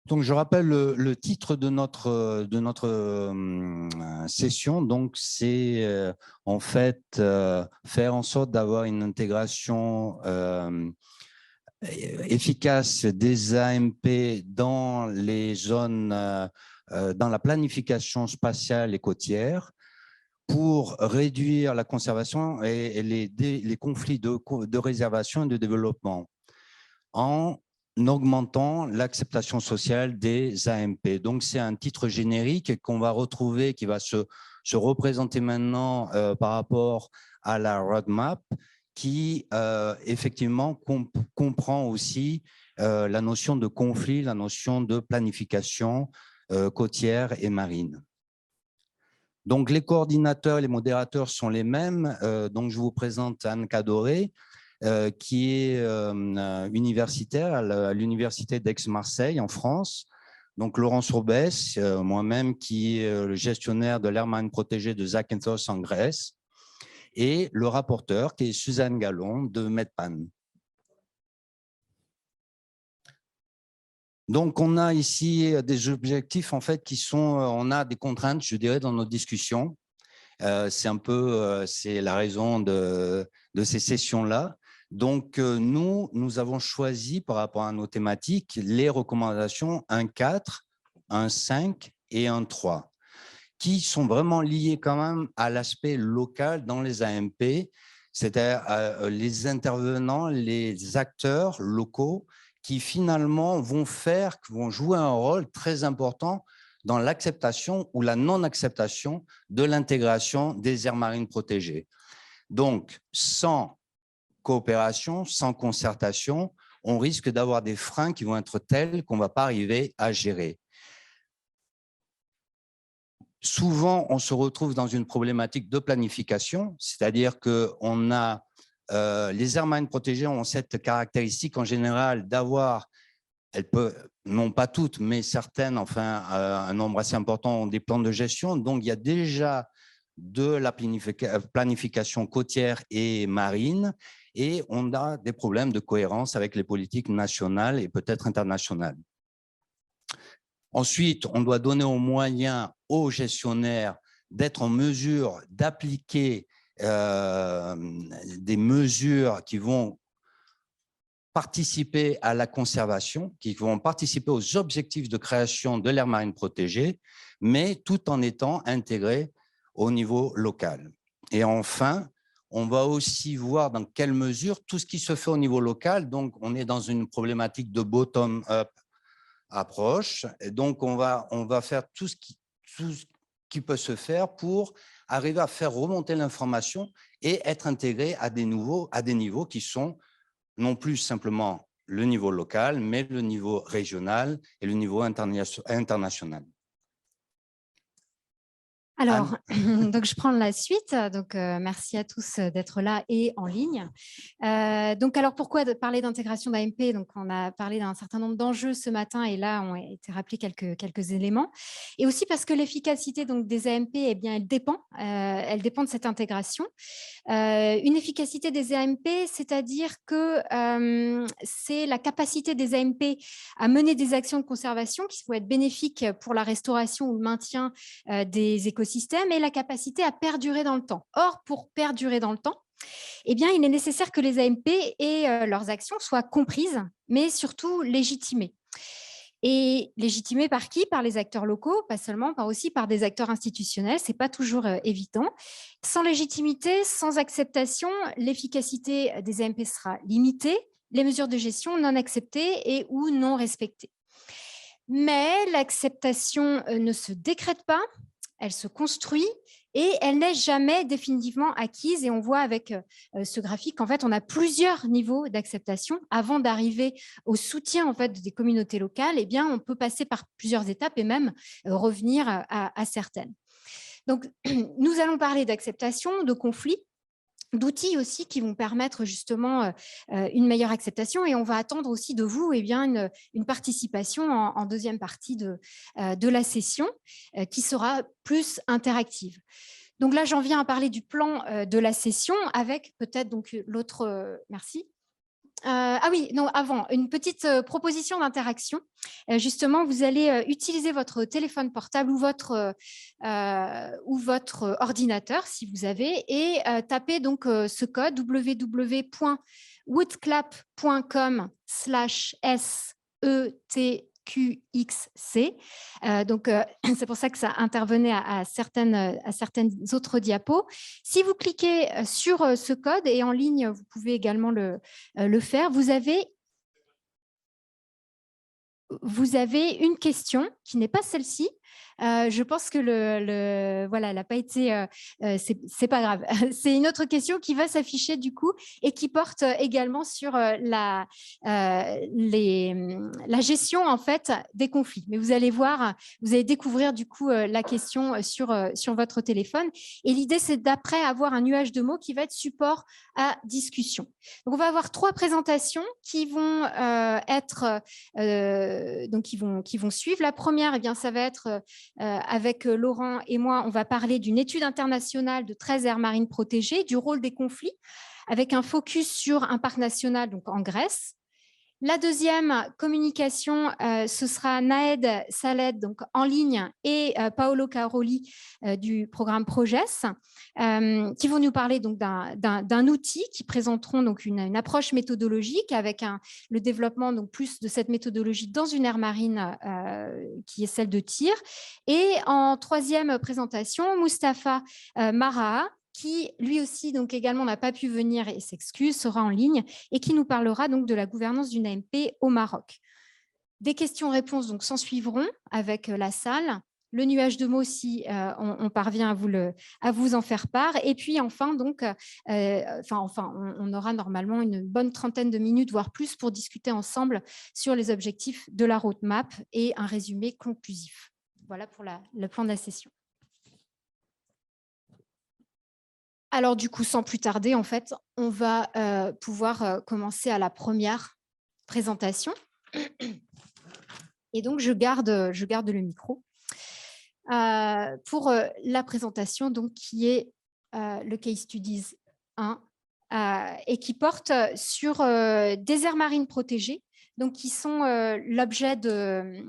Donc, je rappelle le titre de notre session. Donc, c'est en fait faire en sorte d'avoir une intégration efficace des AMP dans les zones, dans la planification spatiale et côtière pour réduire la conservation et les conflits de réservation et de développement en augmentant l'acceptation sociale des AMP. Donc, c'est un titre générique qu'on va retrouver, qui va se représenter maintenant par rapport à la roadmap, qui effectivement comprend aussi la notion de conflit, la notion de planification côtière et marine. Donc, les coordinateurs et les modérateurs sont les mêmes. Donc, je vous présente Anne Cadoré, qui est universitaire à l'université d'Aix-Marseille en France. Donc, Laurence Urbès, moi-même qui est le gestionnaire de l'aire marine protégée de Zakynthos en Grèce, et le rapporteur qui est Suzanne Gallon de Medpan. Donc, on a ici des objectifs en fait qui sont, on a des contraintes, je dirais, dans nos discussions. C'est un peu, c'est la raison de ces sessions-là. Donc, nous avons choisi par rapport à nos thématiques les recommandations 1.4, 1.5 et 1.3, qui sont vraiment liées quand même à l'aspect local dans les AMP, c'est-à-dire les intervenants, les acteurs locaux qui finalement vont jouer un rôle très important dans l'acceptation ou la non-acceptation de l'intégration des aires marines protégées. Donc, sans coopération, sans concertation, on risque d'avoir des freins qui vont être tels qu'on ne va pas arriver à gérer. Souvent, on se retrouve dans une problématique de planification, c'est-à-dire qu'on a les aires marines protégées ont cette caractéristique en général d'avoir, elles peuvent, non pas toutes, mais certaines, enfin un nombre assez important ont des plans de gestion. Donc, il y a déjà de la planification côtière et marine et on a des problèmes de cohérence avec les politiques nationales et peut-être internationales. Ensuite, on doit donner aux moyens aux gestionnaires d'être en mesure d'appliquer des mesures qui vont participer à la conservation, qui vont participer aux objectifs de création de l'aire marine protégée, mais tout en étant intégrés au niveau local. Et enfin, on va aussi voir dans quelle mesure tout ce qui se fait au niveau local, donc on est dans une problématique de bottom-up approche, et donc on va faire tout ce qui peut se faire pour arriver à faire remonter l'information et être intégré à des niveaux qui sont non plus simplement le niveau local, mais le niveau régional et le niveau international. Alors, donc je prends la suite. Donc, merci à tous d'être là et en ligne. Donc, alors pourquoi parler d'intégration d'AMP? Donc, on a parlé d'un certain nombre d'enjeux ce matin et là, ont été rappelés quelques éléments. Et aussi parce que l'efficacité des AMP, eh bien, elle dépend de cette intégration. Une efficacité des AMP, c'est-à-dire que c'est la capacité des AMP à mener des actions de conservation qui vont être bénéfiques pour la restauration ou le maintien des écosystèmes et la capacité à perdurer dans le temps. Or, pour perdurer dans le temps, eh bien, il est nécessaire que les AMP et leurs actions soient comprises, mais surtout légitimées. Et légitimées par qui? Par les acteurs locaux, pas seulement, aussi par des acteurs institutionnels. Ce n'est pas toujours évident. Sans légitimité, sans acceptation, l'efficacité des AMP sera limitée, les mesures de gestion non acceptées et ou non respectées. Mais l'acceptation ne se décrète pas, elle se construit et elle n'est jamais définitivement acquise. Et on voit avec ce graphique qu'en fait, on a plusieurs niveaux d'acceptation. Avant d'arriver au soutien en fait, des communautés locales, eh bien, on peut passer par plusieurs étapes et même revenir à certaines. Donc, nous allons parler d'acceptation, de conflit, d'outils aussi qui vont permettre justement une meilleure acceptation et on va attendre aussi de vous une participation en deuxième partie de la session qui sera plus interactive. Donc là, j'en viens à parler du plan de la session avec peut-être donc l'autre, merci, ah oui, non, avant, une petite proposition d'interaction. Justement, vous allez utiliser votre téléphone portable ou votre ordinateur, si vous avez, et taper donc ce code www.woodclap.com/SETQXC. Donc, c'est pour ça que ça intervenait à certaines autres diapos. Si vous cliquez sur ce code, et en ligne, vous pouvez également le faire, vous avez une question qui n'est pas celle-ci. Je pense que voilà, elle n'a pas été. C'est pas grave. C'est une autre question qui va s'afficher du coup et qui porte également sur la gestion en fait des conflits. Mais vous allez voir, vous allez découvrir du coup la question sur votre téléphone. Et l'idée, c'est d'après avoir un nuage de mots qui va être support à discussion. Donc, on va avoir 3 présentations qui vont être donc qui vont suivre. La première, eh bien, ça va être avec Laurent et moi, on va parler d'une étude internationale de 13 aires marines protégées, du rôle des conflits, avec un focus sur un parc national donc en Grèce. La deuxième communication, ce sera Naed Saled, donc en ligne, et Paolo Caroli du programme Proges, qui vont nous parler donc d'un outil, qui présenteront donc une approche méthodologique avec le développement donc plus de cette méthodologie dans une aire marine qui est celle de Tyr. Et en troisième présentation, Mustapha Maraha, qui lui aussi donc également n'a pas pu venir et s'excuse, sera en ligne et qui nous parlera donc de la gouvernance d'une AMP au Maroc. Des questions-réponses donc s'en suivront avec la salle, le nuage de mots si on parvient à vous en faire part, et puis enfin donc on aura normalement une bonne trentaine de minutes voire plus pour discuter ensemble sur les objectifs de la roadmap et un résumé conclusif. Voilà pour le plan de la session. Alors, du coup, sans plus tarder, en fait, on va pouvoir commencer à la première présentation. Et donc, je garde le micro pour la présentation donc, qui est le Case Studies 1 et qui porte sur des aires marines protégées, donc qui sont l'objet de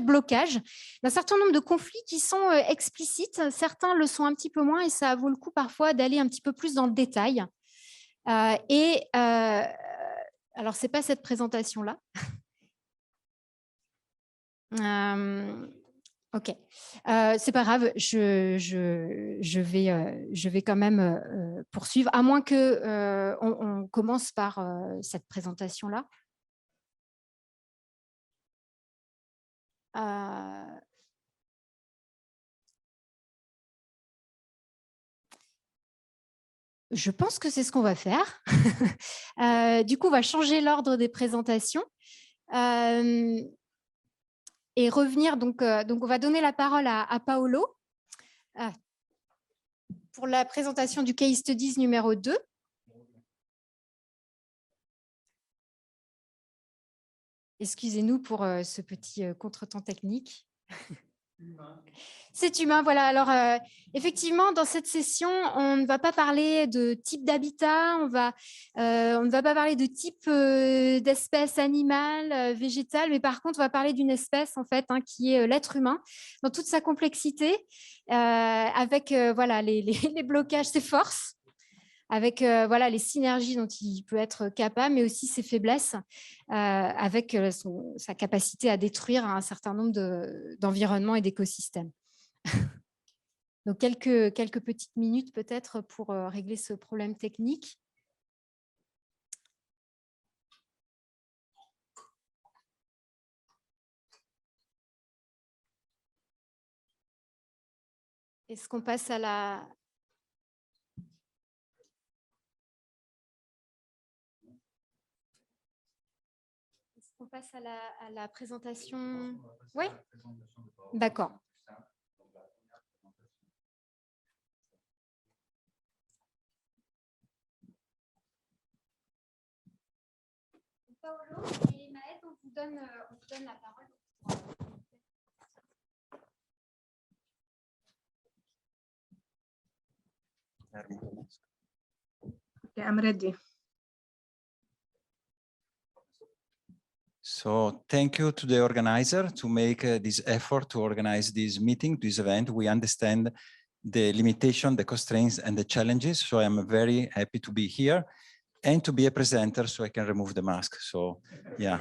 blocage d'un certain nombre de conflits qui sont explicites. Certains le sont un petit peu moins et ça vaut le coup parfois d'aller un petit peu plus dans le détail. Alors, ce n'est pas cette présentation-là. Ok, c'est pas grave, je vais quand même poursuivre, à moins que on commence par cette présentation-là. Je pense que c'est ce qu'on va faire. Du coup, on va changer l'ordre des présentations. Et revenir, donc on va donner la parole à Paolo pour la présentation du Case Studies numéro 2. Excusez-nous pour ce petit contretemps technique. C'est humain, voilà. Alors, effectivement, dans cette session, on ne va pas parler de type d'habitat, on ne va pas parler de type d'espèce animale, végétale, mais par contre, on va parler d'une espèce, en fait, qui est l'être humain, dans toute sa complexité, avec voilà, les blocages, ses forces, avec voilà, les synergies dont il peut être capable, mais aussi ses faiblesses, avec sa capacité à détruire un certain nombre d'environnements et d'écosystèmes. Donc, quelques petites minutes peut-être pour régler ce problème technique. Est-ce qu'on passe à la... On passe à la présentation. Oui, d'accord. Paolo et Maëlle, on vous donne la parole. Okay, I'm ready. So thank you to the organizer to make this effort to organize this meeting, this event. We understand the limitation, the constraints, and the challenges. So I'm very happy to be here and to be a presenter so I can remove the mask. So yeah.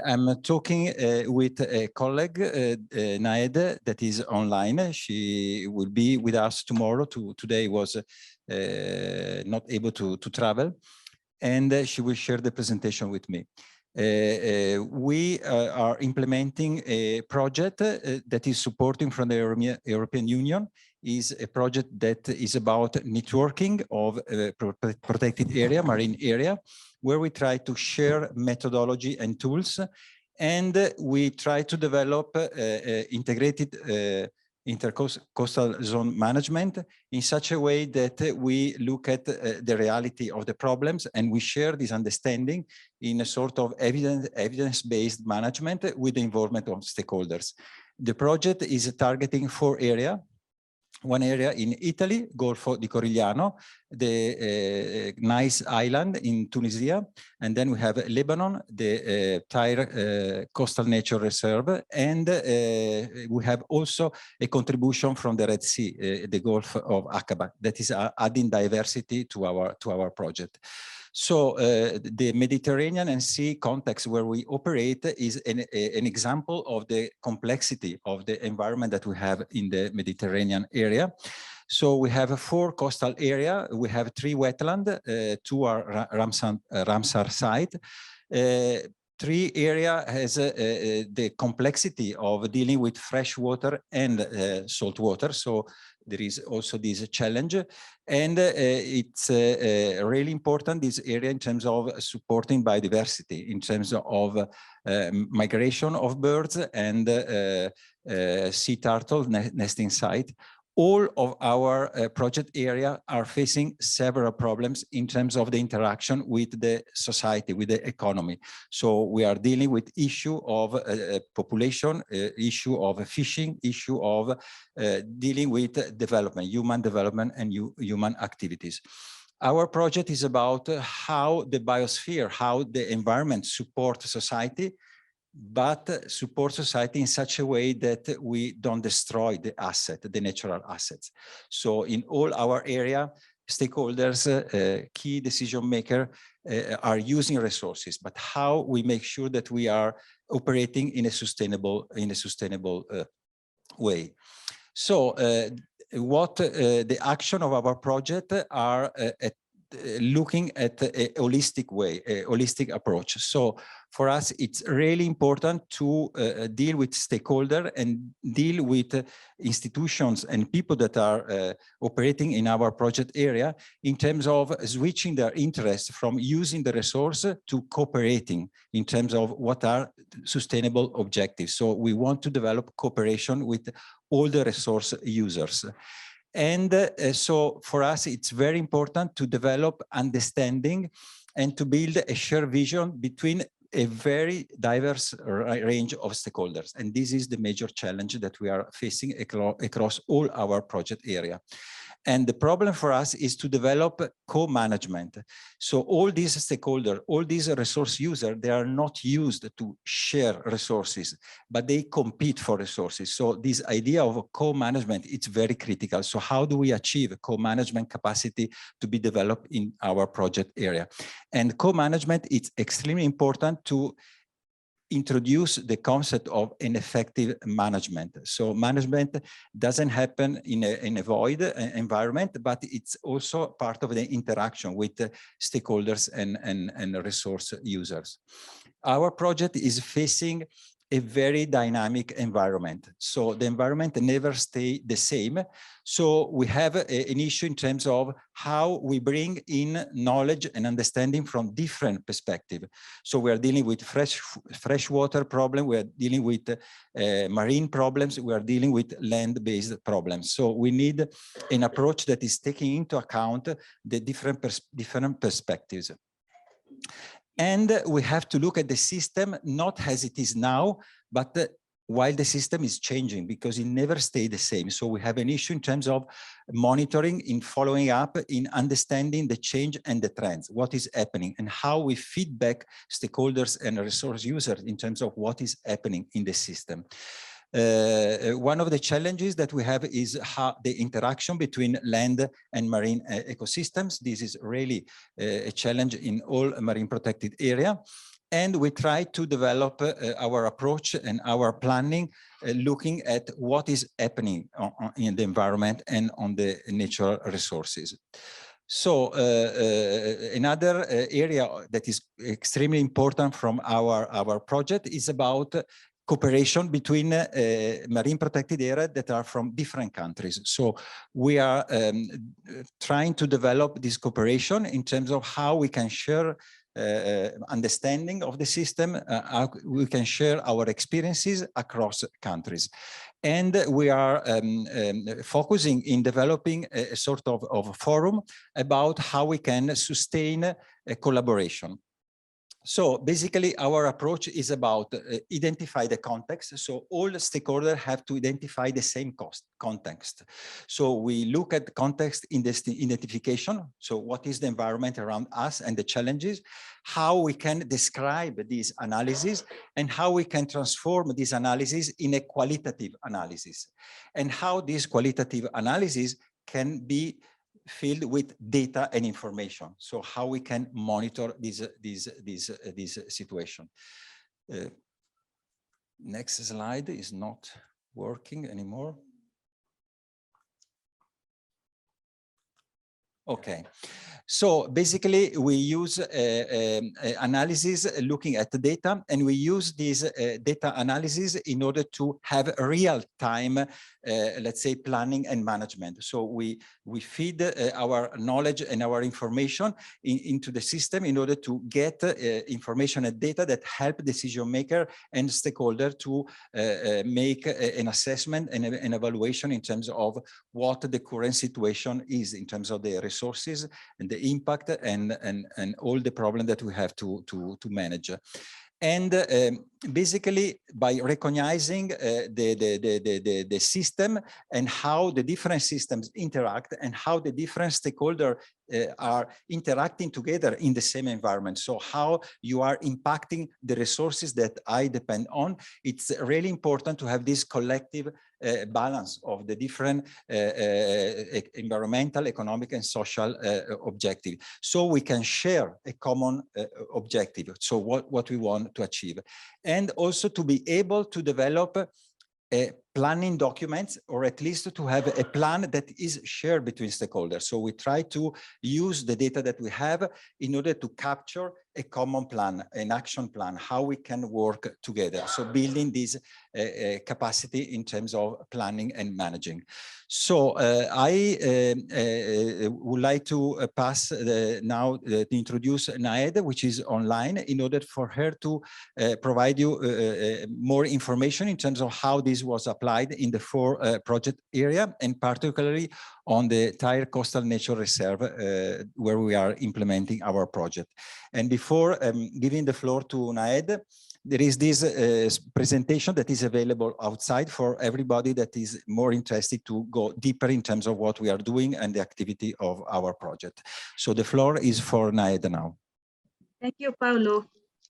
I'm talking with a colleague, Naed, that is online. She will be with us tomorrow. Today was not able to travel, and she will share the presentation with me. We are implementing a project that is supporting from the European Union. Is a project that is about networking of protected area, marine area, where we try to share methodology and tools, and we try to develop integrated intercoastal zone management in such a way that we look at the reality of the problems, and we share this understanding in a sort of evidence-based management with the involvement of stakeholders. The project is targeting 4 areas. One area in Italy, Golfo di Corigliano, the nice island in Tunisia, and then we have Lebanon, the Tyre Coastal Nature Reserve, and we have also a contribution from the Red Sea, the Gulf of Aqaba, that is adding diversity to our project. So the Mediterranean and sea context where we operate is an example of the complexity of the environment that we have in the Mediterranean area. So we have 4 coastal areas. We have 3 wetlands, 2 are Ramsar site. 3 areas has the complexity of dealing with fresh water and salt water. So there is also this challenge, and it's really important, this area, in terms of supporting biodiversity, in terms of migration of birds and sea turtle nesting site. All of our project area are facing several problems in terms of the interaction with the society, with the economy. So we are dealing with issue of population, issue of fishing, issue of dealing with development, human development and human activities. Our project is about how the biosphere, how the environment supports society, but support society in such a way that we don't destroy the asset, the natural assets. So in all our area, stakeholders, key decision maker are using resources, but how we make sure that we are operating in a sustainable way. So what the action of our project are looking at a holistic way, a holistic approach. So for us, it's really important to deal with stakeholders and deal with institutions and people that are operating in our project area in terms of switching their interest from using the resource to cooperating in terms of what are sustainable objectives. So we want to develop cooperation with all the resource users. And so for us, it's very important to develop understanding and to build a shared vision between a very diverse range of stakeholders. And this is the major challenge that we are facing across all our project area. And the problem for us is to develop co-management. So all these stakeholders, all these resource users, they are not used to share resources, but they compete for resources. So this idea of co-management, it's very critical. So how do we achieve co-management capacity to be developed in our project area? And co-management, it's extremely important to introduce the concept of an effective management. So management doesn't happen in a void environment, but it's also part of the interaction with stakeholders and resource users. Our project is facing a very dynamic environment. So the environment never stays the same. So we have an issue in terms of how we bring in knowledge and understanding from different perspectives. So we are dealing with freshwater problem, we are dealing with marine problems, we are dealing with land-based problems. So we need an approach that is taking into account the different perspectives. And we have to look at the system not as it is now, but while the system is changing, because it never stays the same. So we have an issue in terms of monitoring, in following up, in understanding the change and the trends, what is happening, and how we feedback stakeholders and resource users in terms of what is happening in the system. One of the challenges that we have is how the interaction between land and marine ecosystems. This is really a challenge in all marine protected area. And we try to develop our approach and our planning, looking at what is happening in the environment and on the natural resources. So another area that is extremely important from our project is about cooperation between marine protected areas that are from different countries. So we are trying to develop this cooperation in terms of how we can share understanding of the system, how we can share our experiences across countries. And we are focusing in developing a sort of forum about how we can sustain a collaboration. So basically our approach is about identify the context. So all stakeholders have to identify the same context. So we look at the context in this identification. So what is the environment around us and the challenges, how we can describe these analyses, and how we can transform these analyses in a qualitative analysis, and how this qualitative analysis can be filled with data and information. So how we can monitor this situation. Next slide is not working anymore. Okay, so basically we use analysis looking at the data, and we use this data analysis in order to have real-time, let's say, planning and management. So we feed our knowledge and our information into the system in order to get information and data that help decision maker and stakeholder to make an assessment and an evaluation in terms of what the current situation is in terms of the resources and the impact and all the problem that we have to manage. And basically by recognizing the system and how the different systems interact and how the different stakeholders are interacting together in the same environment. So how you are impacting the resources that I depend on. It's really important to have this collective balance of the different environmental, economic, and social objective. So we can share a common objective. So what we want to achieve. And also to be able to develop planning documents, or at least to have a plan that is shared between stakeholders. So we try to use the data that we have in order to capture a common plan, an action plan, how we can work together. So building this capacity in terms of planning and managing. So I would like to pass now to introduce Naed, which is online, in order for her to provide you more information in terms of how this was applied in the 4 project area, and particularly on the Tyre Coastal Nature Reserve, where we are implementing our project. And before giving the floor to Naed, there is this presentation that is available outside for everybody that is more interested to go deeper in terms of what we are doing and the activity of our project. So the floor is for Naed now. Thank you, Paolo.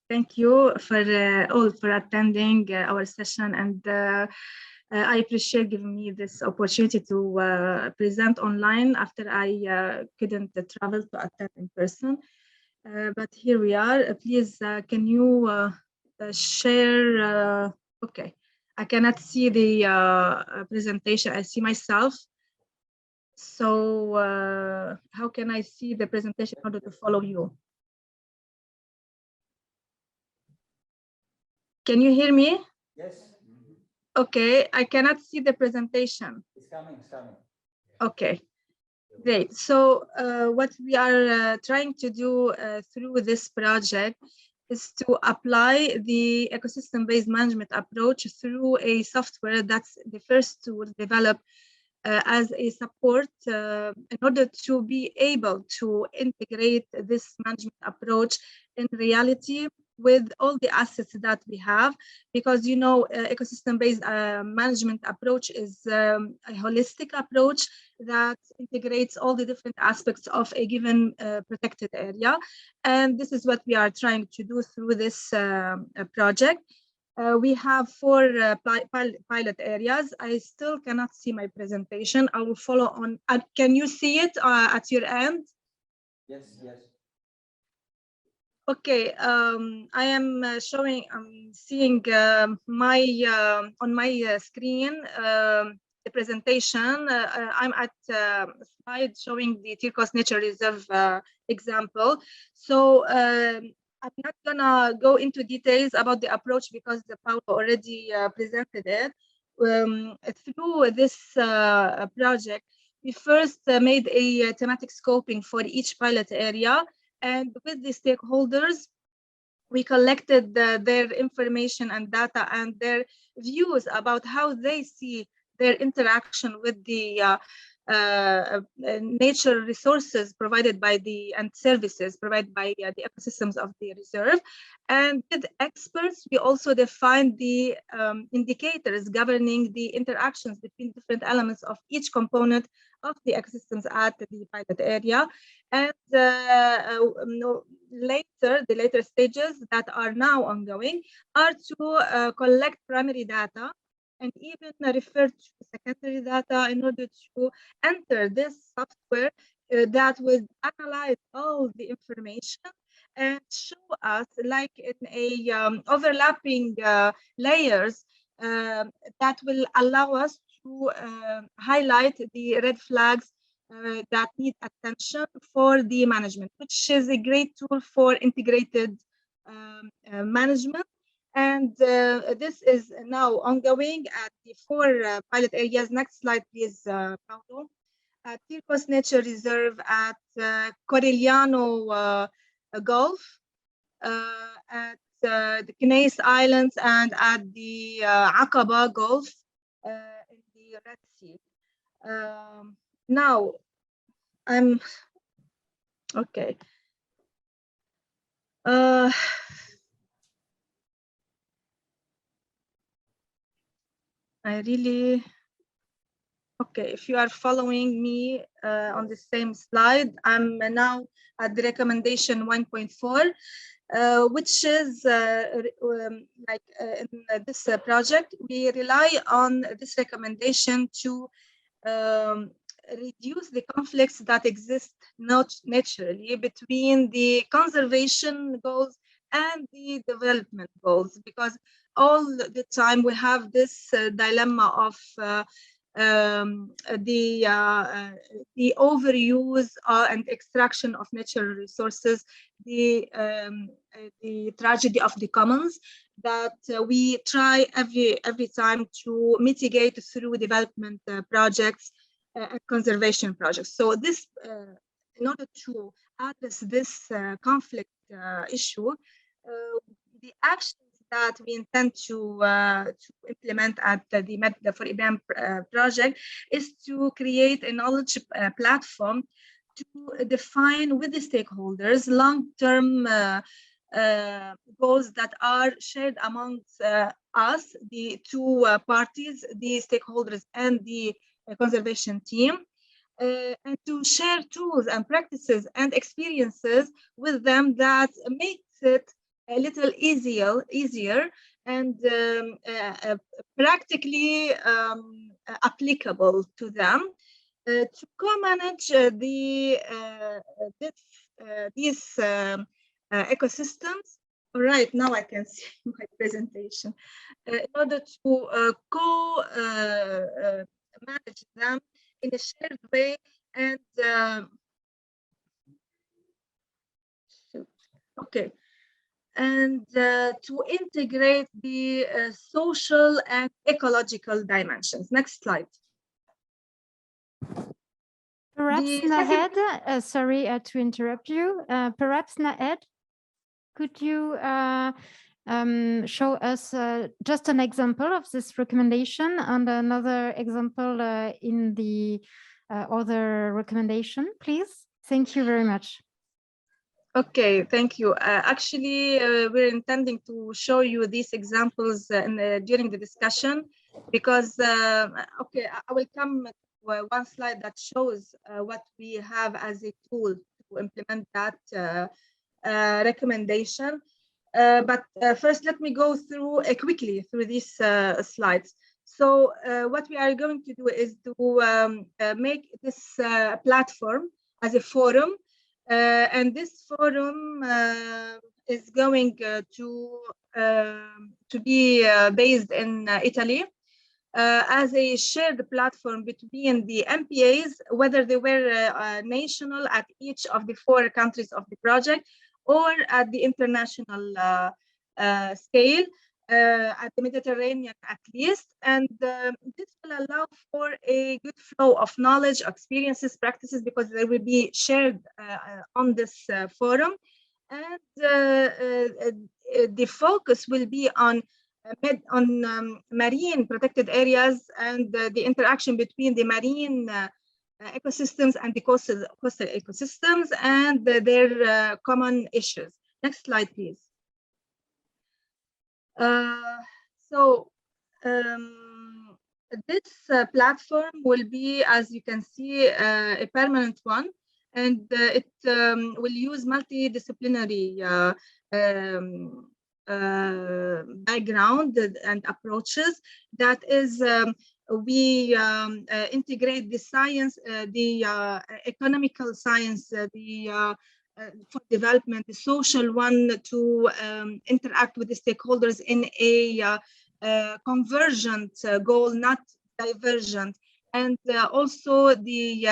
Thank you for all for attending our session, and I appreciate giving me this opportunity to present online after I couldn't travel to attend in person. But here we are. Please, can you share? Okay, I cannot see the presentation. I see myself. So how can I see the presentation in order to follow you? Can you hear me? Yes. Okay, I cannot see the presentation. It's coming, it's coming. Okay, great. So what we are trying to do through this project is to apply the ecosystem-based management approach through a software that's the first to develop as a support in order to be able to integrate this management approach in reality with all the assets that we have, because ecosystem-based management approach is a holistic approach that integrates all the different aspects of a given protected area, and this is what we are trying to do through this project. We have 4 pilot areas. I still cannot see my presentation. I will follow on. Can you see it at your end? Yes, yes. Okay, I am seeing my on my screen the presentation. I'm at slide showing the Tirkos Nature Reserve example. So I'm not gonna go into details about the approach because Paulo already presented it. Through this project, we first made a thematic scoping for each pilot area. And with the stakeholders, we collected their information and data and their views about how they see their interaction with the nature resources provided by and services provided by the ecosystems of the reserve. And with experts, we also defined the indicators governing the interactions between different elements of each component of the ecosystems at the pilot area. And the later stages that are now ongoing are to collect primary data and even refer to secondary data in order to enter this software that would analyze all the information and show us, like in a overlapping layers that will allow us to highlight the red flags that need attention for the management, which is a great tool for integrated management. And this is now ongoing at the 4 pilot areas. Next slide, please, Paulo. At Tirkos Nature Reserve, at Corigliano Gulf, at the Kneis Islands, and at the Aqaba Gulf in the Red Sea. Now, I'm okay. I really, okay, if you are following me on the same slide, I'm now at the recommendation 1.4, which is like in this project, we rely on this recommendation to reduce the conflicts that exist naturally between the conservation goals and the development goals, because all the time we have this dilemma of the overuse and extraction of natural resources, the tragedy of the commons that we try every time to mitigate through development projects and conservation projects. So this, in order to address this conflict issue, the actions that we intend to implement at the for IBAM project is to create a knowledge platform to define with the stakeholders long-term goals that are shared amongst us, the 2 parties, the stakeholders and the conservation team, and to share tools and practices and experiences with them that makes it a little easier and practically applicable to them to co-manage these ecosystems. All right, now I can see my presentation. In order to manage them in a shared way and okay. And to integrate the social and ecological dimensions. Next slide. Perhaps Nahed, sorry to interrupt you. Perhaps Nahed, could you show us just an example of this recommendation and another example in the other recommendation, please? Thank you very much. Okay, thank you. Actually, we're intending to show you these examples during the discussion because, okay, I will come to one slide that shows what we have as a tool to implement that recommendation. But first, let me go through quickly through these slides. So what we are going to do is to make this platform as a forum. And this forum is going to be based in Italy as a shared platform between the MPAs, whether they were national at each of the 4 countries of the project or at the international scale. At the Mediterranean at least, and this will allow for a good flow of knowledge, experiences, practices, because they will be shared on this forum, and the focus will be on marine protected areas and the interaction between the marine ecosystems and the coastal ecosystems and their common issues. Next slide, please. This platform will be, as you can see, a permanent one, and it will use multidisciplinary background and approaches. That is, we integrate the science, the economical science, for development, the social one to interact with the stakeholders in a convergent goal, not divergent, and also the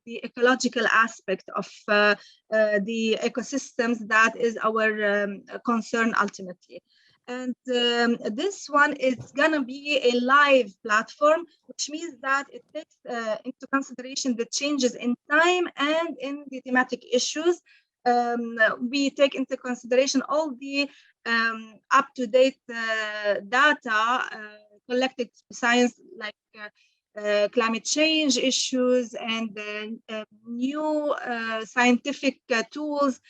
ecological aspect of the ecosystems that is our concern ultimately. And this one is gonna be a live platform, which means that it takes into consideration the changes in time and in the thematic issues. We take into consideration all the up-to-date data collected science, like climate change issues and new scientific tools.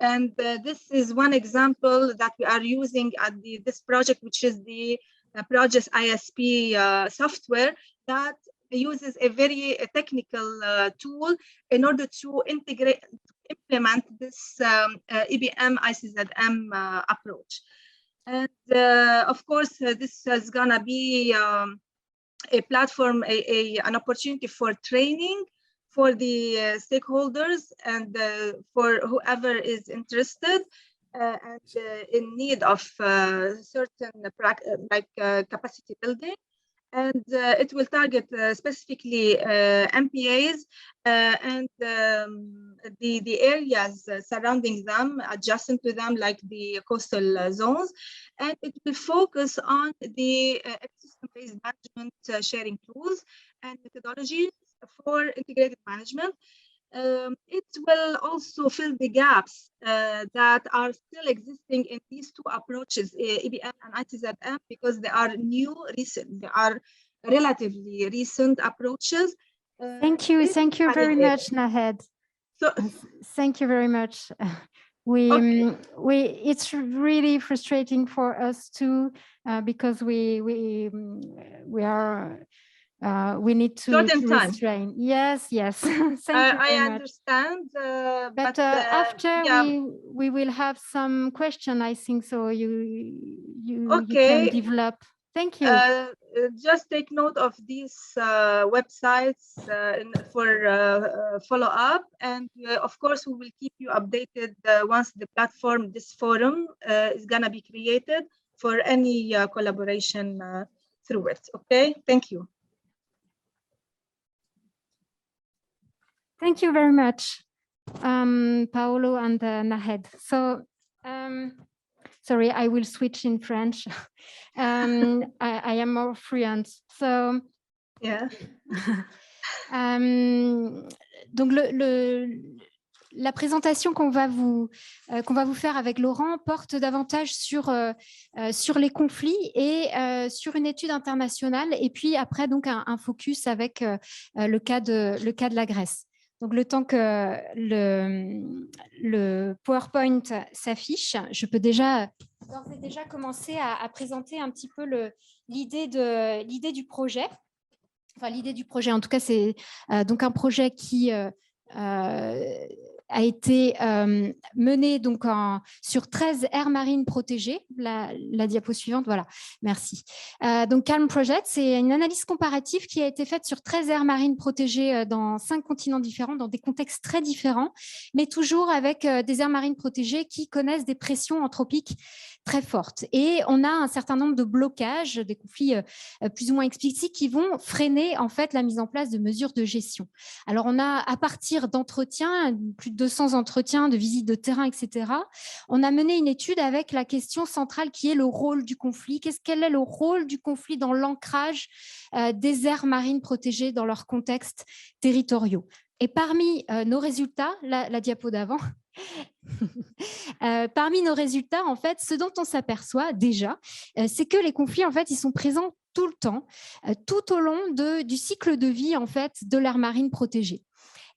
And this is one example that we are using at this project, which is the Project ISP software that uses a very technical tool in order to implement this EBM ICZM approach. And of course, this is gonna be a platform, an opportunity for training for the stakeholders and for whoever is interested and in need of certain capacity building. And it will target specifically MPAs and the areas surrounding them, adjacent to them, like the coastal zones. And it will focus on the ecosystem-based management sharing tools and methodologies for integrated management. It will also fill the gaps that are still existing in these two approaches, EBM and ICZM, because they are they are relatively recent approaches. Thank you very much, Nahed. So, thank you very much. It's really frustrating for us too, because we need to restrain. Yes. Thank you very I much. understand. But after we will have some question, I think, so you can develop. Thank you. Just take note of these websites for follow-up, and of course we will keep you updated once the platform, this forum, is gonna be created for any collaboration through it. Okay, thank you. Thank you very much, Paolo and Nahed. So, sorry, I will switch in French. I am more fluent. So, yeah. Donc, la présentation qu'on va vous faire avec Laurent porte davantage sur les conflits et sur une étude internationale, et puis après donc un focus avec le cas de la Grèce. Donc, le temps que le PowerPoint s'affiche, je peux d'ores et déjà commencer à présenter un petit peu l'idée du projet. Enfin, l'idée du projet, en tout cas, c'est donc un projet qui a été mené donc sur 13 aires marines protégées. La diapo suivante, voilà, merci. Donc, Calm Project, c'est une analyse comparative qui a été faite sur 13 aires marines protégées dans 5 continents différents, dans des contextes très différents, mais toujours avec des aires marines protégées qui connaissent des pressions anthropiques très fortes. Et on a un certain nombre de blocages, des conflits plus ou moins explicites qui vont freiner en fait la mise en place de mesures de gestion. Alors, on a, à partir d'entretiens, plus de 200 entretiens, de visites de terrain, etc., on a mené une étude avec la question centrale qui est le rôle du conflit. Quel est le rôle du conflit dans l'ancrage des aires marines protégées dans leurs contextes territoriaux? Et parmi nos résultats, la diapo d'avant, parmi nos résultats, en fait, ce dont on s'aperçoit déjà, c'est que les conflits, en fait, ils sont présents tout le temps, tout au long du cycle de vie, en fait, de l'aire marine protégée.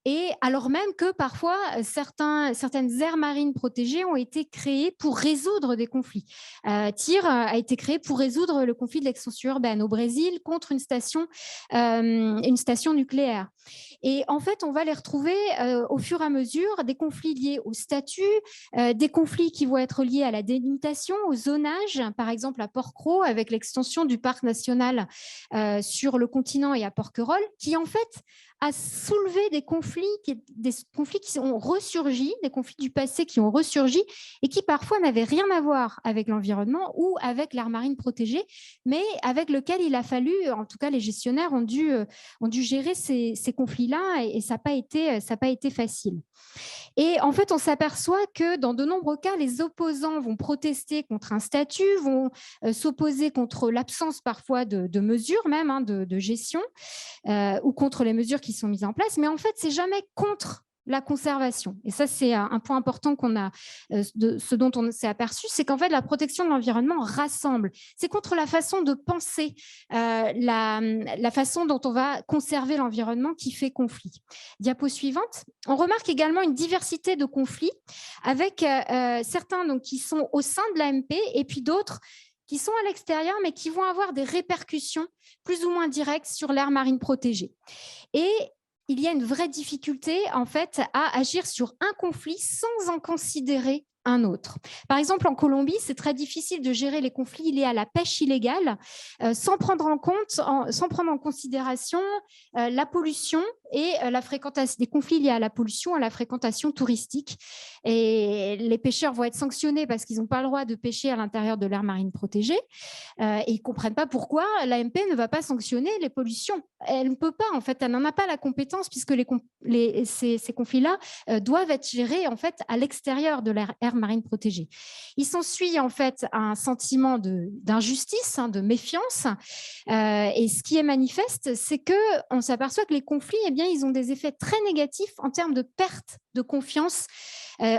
Et alors même que parfois, certaines aires marines protégées ont été créées pour résoudre des conflits. TIR a été créé pour résoudre le conflit de l'extension urbaine au Brésil contre une station nucléaire. Et en fait, on va les retrouver au fur et à mesure, des conflits liés au statut, des conflits qui vont être liés à la délimitation, au zonage, par exemple à Porquerolles, avec l'extension du parc national sur le continent et à Porquerolles, qui en fait a soulevé des conflits qui ont ressurgi, des conflits du passé qui ont ressurgi et qui parfois n'avaient rien à voir avec l'environnement ou avec l'aire marine protégée, mais avec lequel il a fallu, en tout cas les gestionnaires ont dû gérer ces conflits-là et ça n'a pas été facile. Et en fait, on s'aperçoit que dans de nombreux cas, les opposants vont protester contre un statut, vont s'opposer contre l'absence parfois de mesures même, de gestion, ou contre les mesures qui sont mises en place. Mais en fait, ce n'est jamais contre la conservation. Et ça, c'est un point important ce dont on s'est aperçu, c'est qu'en fait, la protection de l'environnement rassemble. C'est contre la façon de penser, la façon dont on va conserver l'environnement qui fait conflit. Diapo suivante. On remarque également une diversité de conflits avec certains donc, qui sont au sein de l'AMP et puis d'autres qui sont à l'extérieur, mais qui vont avoir des répercussions plus ou moins directes sur l'aire marine protégée. Et il y a une vraie difficulté en fait à agir sur un conflit sans en considérer un autre. Par exemple, en Colombie, c'est très difficile de gérer les conflits liés à la pêche illégale sans prendre en considération la pollution et la fréquentation des conflits liés à la pollution, à la fréquentation touristique. Et les pêcheurs vont être sanctionnés parce qu'ils n'ont pas le droit de pêcher à l'intérieur de l'aire marine protégée et ils ne comprennent pas pourquoi l'AMP ne va pas sanctionner les pollutions. Elle ne peut pas, en fait, elle n'en a pas la compétence puisque ces conflits-là doivent être gérés en fait à l'extérieur de l'aire marine protégée. Il s'ensuit en fait un sentiment d'injustice, de méfiance, et ce qui est manifeste, c'est qu'on s'aperçoit que les conflits, eh bien, ils ont des effets très négatifs en termes de perte de confiance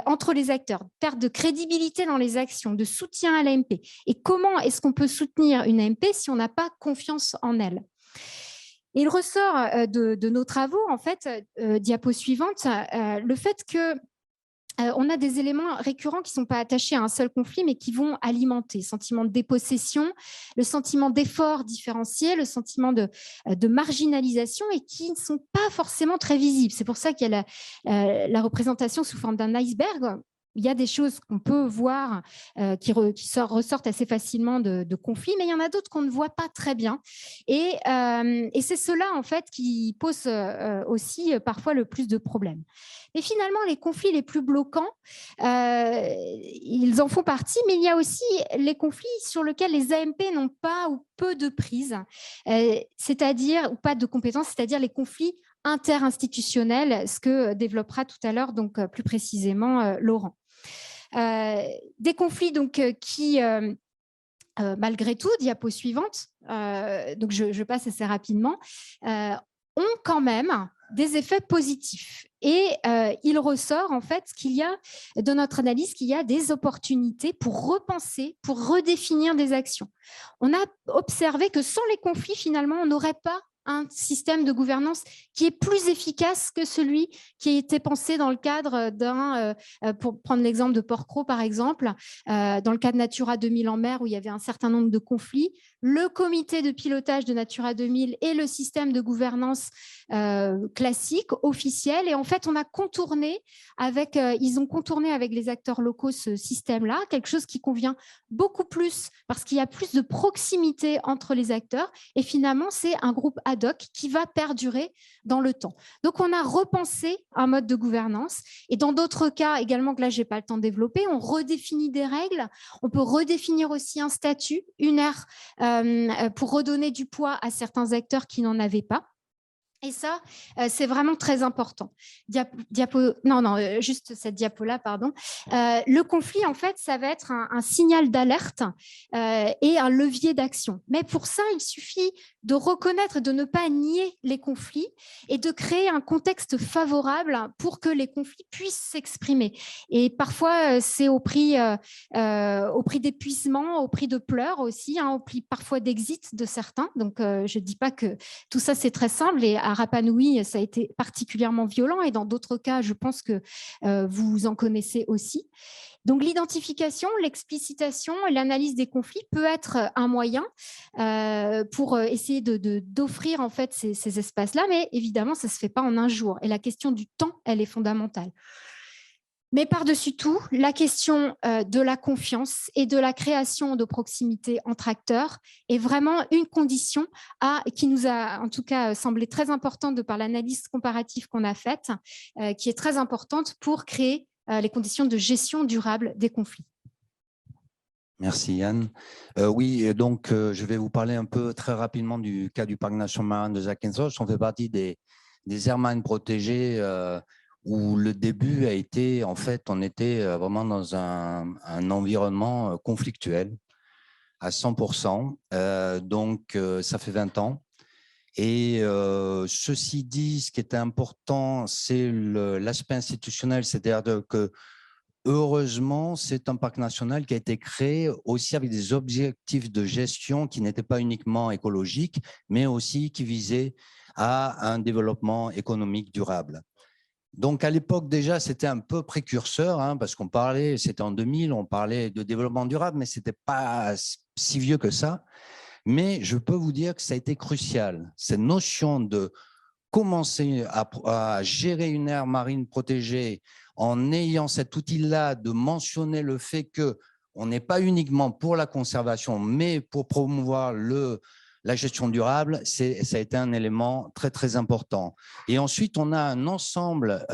entre les acteurs, perte de crédibilité dans les actions, de soutien à l'AMP. Et comment est-ce qu'on peut soutenir une AMP si on n'a pas confiance en elle ? Il ressort de nos travaux, en fait, diapo suivante, le fait que on a des éléments récurrents qui ne sont pas attachés à un seul conflit, mais qui vont alimenter le sentiment de dépossession, le sentiment d'effort différencié, le sentiment de marginalisation et qui ne sont pas forcément très visibles. C'est pour ça qu'il y a la représentation sous forme d'un iceberg. Il y a des choses qu'on peut voir qui ressortent assez facilement de conflits, mais il y en a d'autres qu'on ne voit pas très bien. Et c'est cela, en fait, qui pose aussi parfois le plus de problèmes. Et finalement, les conflits les plus bloquants, ils en font partie, mais il y a aussi les conflits sur lesquels les AMP n'ont pas ou peu de prise, c'est-à-dire, ou pas de compétences, c'est-à-dire les conflits interinstitutionnels, ce que développera tout à l'heure, donc plus précisément, Laurent. Des conflits donc, qui, malgré tout, diapo suivante, donc je passe assez rapidement, ont quand même des effets positifs. Et il ressort en fait qu'il y a, dans notre analyse, qu'il y a des opportunités pour repenser, pour redéfinir des actions. On a observé que sans les conflits, finalement, on n'aurait pas un système de gouvernance qui est plus efficace que celui qui a été pensé dans le cadre pour prendre l'exemple de Port-Cros par exemple, dans le cadre Natura 2000 en mer où il y avait un certain nombre de conflits, le comité de pilotage de Natura 2000 et le système de gouvernance classique, officiel, et en fait on a contourné ils ont contourné avec les acteurs locaux ce système-là, quelque chose qui convient beaucoup plus parce qu'il y a plus de proximité entre les acteurs et finalement c'est un groupe ad hoc qui va perdurer dans le temps. Donc on a repensé un mode de gouvernance et dans d'autres cas également que là j'ai pas le temps de développer, on redéfinit des règles, on peut redéfinir aussi un statut, une aire pour redonner du poids à certains acteurs qui n'en avaient pas. Et ça, c'est vraiment très important. Juste cette diapo-là, pardon. Le conflit, en fait, ça va être un signal d'alerte et un levier d'action. Mais pour ça, il suffit de reconnaître, de ne pas nier les conflits et de créer un contexte favorable pour que les conflits puissent s'exprimer. Et parfois, c'est au prix d'épuisement, au prix de pleurs aussi, au prix parfois d'exit de certains. Donc, je ne dis pas que tout ça, c'est très simple. Et à Rapa Nui, ça a été particulièrement violent et dans d'autres cas, je pense que vous en connaissez aussi. Donc, l'identification, l'explicitation et l'analyse des conflits peut être un moyen pour essayer d'offrir en fait ces espaces-là, mais évidemment, ça ne se fait pas en un jour. Et la question du temps, elle est fondamentale. Mais par-dessus tout, la question de la confiance et de la création de proximité entre acteurs est vraiment une condition qui nous a en tout cas semblé très importante de par l'analyse comparative qu'on a faite, qui est très importante pour créer les conditions de gestion durable des conflits. Merci Yann. Oui, donc je vais vous parler un peu très rapidement du cas du parc national marin de Zakynthos. On fait partie des aires marines protégées où le début a été, en fait, on était vraiment dans un environnement conflictuel à 100%. Donc, ça fait 20 ans. Et ceci dit, ce qui était important, c'est l'aspect institutionnel, c'est-à-dire que heureusement, c'est un parc national qui a été créé aussi avec des objectifs de gestion qui n'étaient pas uniquement écologiques, mais aussi qui visaient à un développement économique durable. Donc, à l'époque, déjà, c'était un peu précurseur, parce qu'on parlait, c'était en 2000, on parlait de développement durable, mais ce n'était pas si vieux que ça. Mais je peux vous dire que ça a été crucial. Cette notion de commencer à gérer une aire marine protégée en ayant cet outil-là de mentionner le fait qu'on n'est pas uniquement pour la conservation, mais pour promouvoir la gestion durable, ça a été un élément très, très important. Et ensuite, on a un ensemble,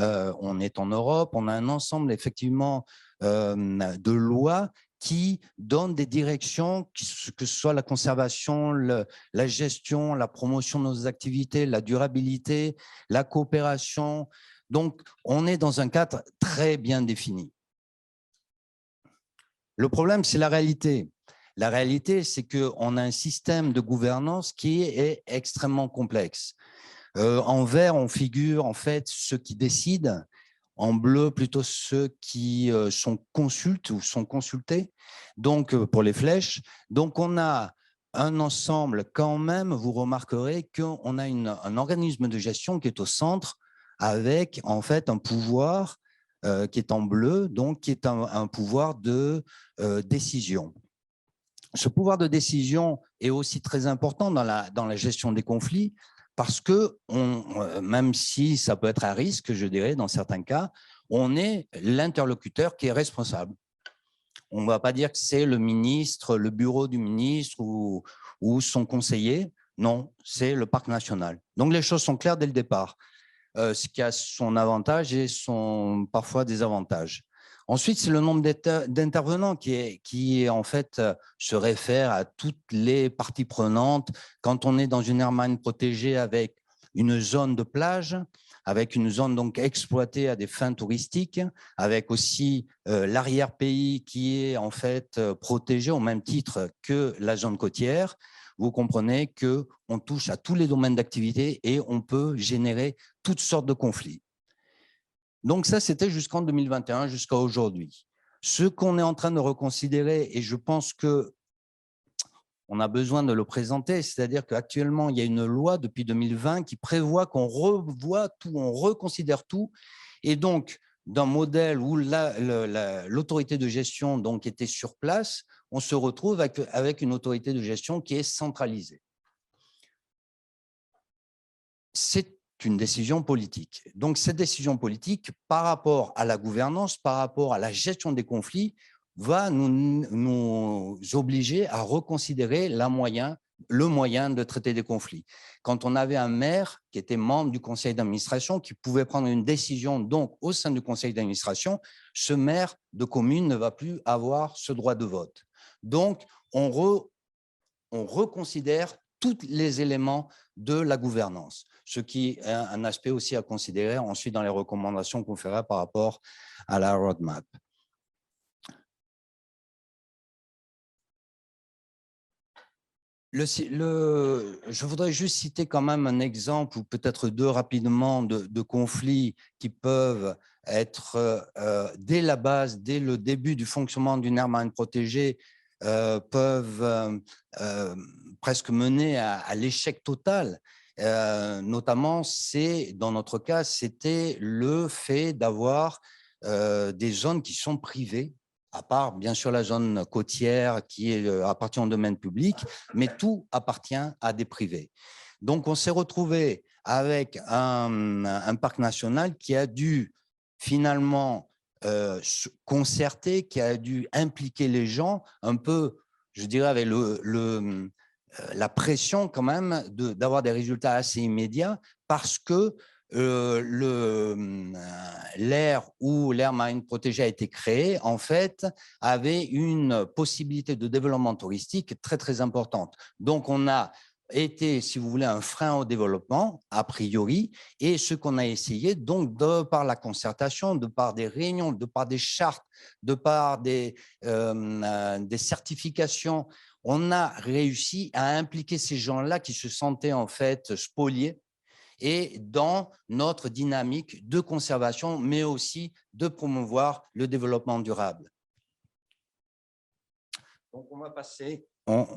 on est en Europe, on a un ensemble effectivement de lois qui donnent des directions, que ce soit la conservation, la gestion, la promotion de nos activités, la durabilité, la coopération. Donc, on est dans un cadre très bien défini. Le problème, c'est la réalité. La réalité, c'est qu'on a un système de gouvernance qui est extrêmement complexe. En vert, on figure en fait ceux qui décident. En bleu, plutôt ceux qui consultent ou sont consultés, donc pour les flèches. Donc, on a un ensemble quand même, vous remarquerez qu'on a un organisme de gestion qui est au centre avec en fait un pouvoir qui est en bleu, donc qui est un pouvoir de décision. Ce pouvoir de décision est aussi très important dans la gestion des conflits, parce que, même si ça peut être à risque, je dirais, dans certains cas, on est l'interlocuteur qui est responsable. On ne va pas dire que c'est le ministre, le bureau du ministre ou son conseiller. Non, c'est le parc national. Donc, les choses sont claires dès le départ, ce qui a son avantage et son parfois désavantage. Ensuite, c'est le nombre d'intervenants qui en fait se réfère à toutes les parties prenantes. Quand on est dans une aire marine protégée avec une zone de plage, avec une zone donc exploitée à des fins touristiques, avec aussi l'arrière-pays qui est en fait protégé au même titre que la zone côtière, vous comprenez qu'on touche à tous les domaines d'activité et on peut générer toutes sortes de conflits. Donc ça, c'était jusqu'en 2021, jusqu'à aujourd'hui. Ce qu'on est en train de reconsidérer, et je pense qu'on on a besoin de le présenter, c'est-à-dire qu'actuellement, il y a une loi depuis 2020 qui prévoit qu'on revoit tout, on reconsidère tout. Et donc, d'un modèle où l'autorité de gestion donc, était sur place, on se retrouve avec une autorité de gestion qui est centralisée. C'est une décision politique. Donc, cette décision politique, par rapport à la gouvernance, par rapport à la gestion des conflits, va nous obliger à reconsidérer le moyen de traiter des conflits. Quand on avait un maire qui était membre du conseil d'administration, qui pouvait prendre une décision donc au sein du conseil d'administration, ce maire de commune ne va plus avoir ce droit de vote. Donc, on reconsidère tous les éléments de la gouvernance, ce qui est un aspect aussi à considérer ensuite dans les recommandations qu'on fera par rapport à la roadmap. Je voudrais juste citer quand même un exemple, ou peut-être deux rapidement, de conflits qui peuvent être, dès la base, dès le début du fonctionnement d'une aire marine protégée, peuvent presque mener à l'échec total. Notamment, dans notre cas, c'était le fait d'avoir des zones qui sont privées, à part bien sûr la zone côtière qui appartient au domaine public, mais tout appartient à des privés. Donc, on s'est retrouvé avec un parc national qui a dû finalement concerter, qui a dû impliquer les gens un peu, je dirais, avec la pression quand même d'avoir des résultats assez immédiats parce que l'aire où l'aire marine protégée a été créée, en fait, avait une possibilité de développement touristique très, très importante. Donc, on a été, si vous voulez, un frein au développement, a priori, et ce qu'on a essayé, donc, de par la concertation, de par des réunions, de par des chartes, de par des certifications, on a réussi à impliquer ces gens-là qui se sentaient, en fait, spoliés, et dans notre dynamique de conservation, mais aussi de promouvoir le développement durable. Donc, on va passer, on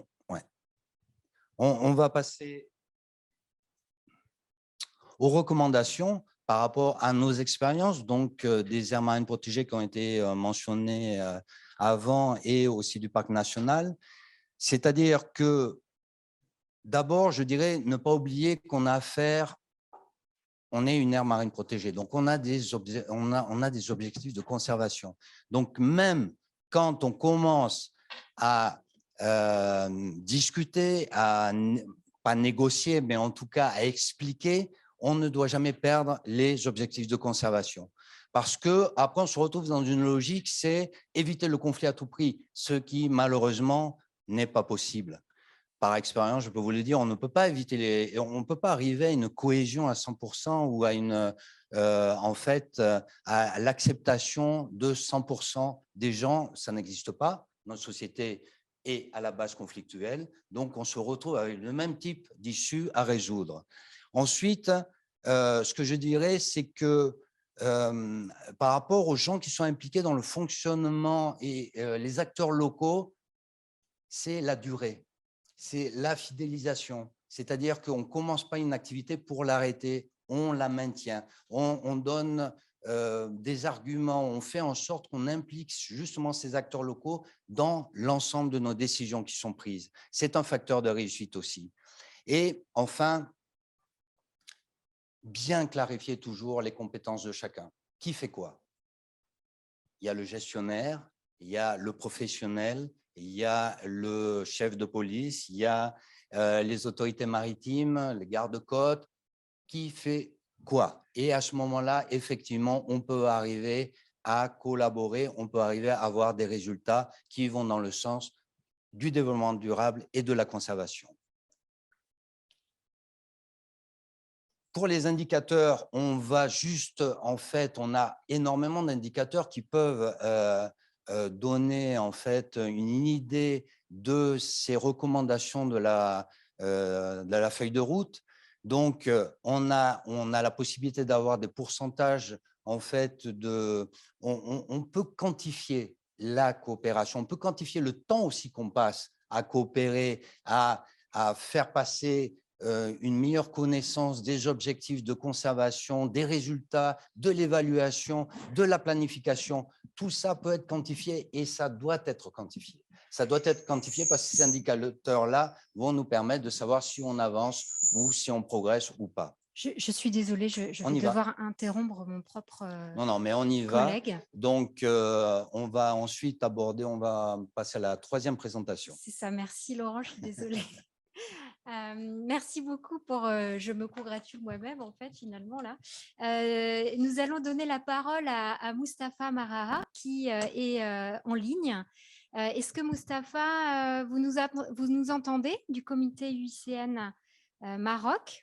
va passer aux recommandations par rapport à nos expériences, donc des aires marines protégées qui ont été mentionnées avant et aussi du parc national. C'est-à-dire que, d'abord, je dirais ne pas oublier qu'on a affaire, on est une aire marine protégée, donc on a des objectifs de conservation. Donc, même quand on commence à discuter, pas négocier, mais en tout cas à expliquer, on ne doit jamais perdre les objectifs de conservation. Parce qu'après, on se retrouve dans une logique, c'est éviter le conflit à tout prix, ce qui, malheureusement, n'est pas possible. Par expérience, je peux vous le dire, on ne peut pas éviter on ne peut pas arriver à une cohésion à 100% ou à en fait, à l'acceptation de 100% des gens. Ça n'existe pas. Notre société est à la base conflictuelle. Donc, on se retrouve avec le même type d'issue à résoudre. Ensuite, ce que je dirais, c'est que par rapport aux gens qui sont impliqués dans le fonctionnement et les acteurs locaux, c'est la durée. C'est la fidélisation, c'est-à-dire qu'on ne commence pas une activité pour l'arrêter, on la maintient, on donne des arguments, on fait en sorte qu'on implique justement ces acteurs locaux dans l'ensemble de nos décisions qui sont prises. C'est un facteur de réussite aussi. Et enfin, bien clarifier toujours les compétences de chacun. Qui fait quoi? Il y a le gestionnaire, il y a le professionnel, il y a le chef de police, il y a les autorités maritimes, les gardes-côtes, qui fait quoi? Et à ce moment-là, effectivement, on peut arriver à collaborer, on peut arriver à avoir des résultats qui vont dans le sens du développement durable et de la conservation. Pour les indicateurs, on va juste, en fait, on a énormément d'indicateurs qui peuvent donner en fait une idée de ces recommandations de la feuille de route. Donc, on a la possibilité d'avoir des pourcentages en fait on peut quantifier la coopération, on peut quantifier le temps aussi qu'on passe à coopérer, à faire passer une meilleure connaissance des objectifs de conservation, des résultats, de l'évaluation, de la planification. Tout ça peut être quantifié et ça doit être quantifié. Ça doit être quantifié parce que ces indicateurs-là vont nous permettre de savoir si on avance ou si on progresse ou pas. Je suis désolée, je vais devoir interrompre mon propre non, mais on y collègue. va. Donc, on va ensuite aborder, on va passer à la troisième présentation. C'est ça, merci Laurent, je suis désolée. Merci beaucoup pour, je me congratule moi-même en fait finalement là. Nous allons donner la parole à Moustapha Maraha qui est en ligne. Est-ce que Moustapha, vous nous entendez du comité UICN Maroc?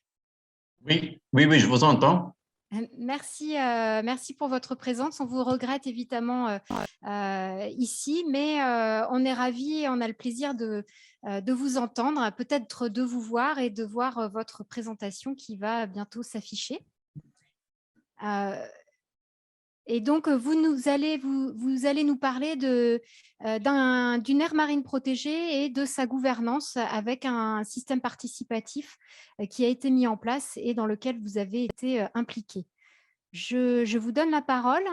Oui, je vous entends. Merci, merci pour votre présence. On vous regrette évidemment ici, mais on est ravis et on a le plaisir de vous entendre, peut-être de vous voir et de voir votre présentation qui va bientôt s'afficher. Et donc, vous allez nous parler d'une aire marine protégée et de sa gouvernance avec un système participatif qui a été mis en place et dans lequel vous avez été impliqué. Je vous donne la parole.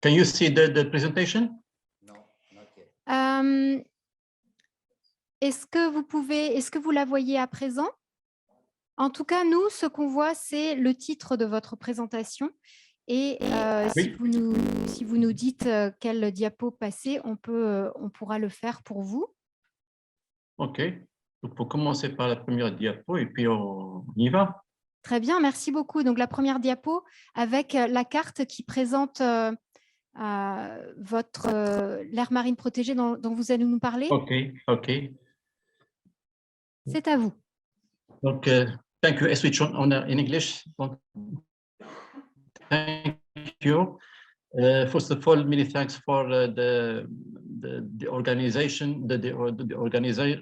Can you see the presentation? No, not yet. Est-ce que vous la voyez à présent? En tout cas, nous, ce qu'on voit, c'est le titre de votre présentation. Et oui. si vous nous dites quel diapo passer, on pourra le faire pour vous. OK. Donc, pour commencer par la première diapo et puis on y va. Très bien, merci beaucoup. Donc, la première diapo avec la carte qui présente l'aire marine protégée dont vous allez nous parler. OK. C'est à vous. Donc, thank you. I switch on in English. Donc, thank you. First of all, many thanks for the organization, the organizer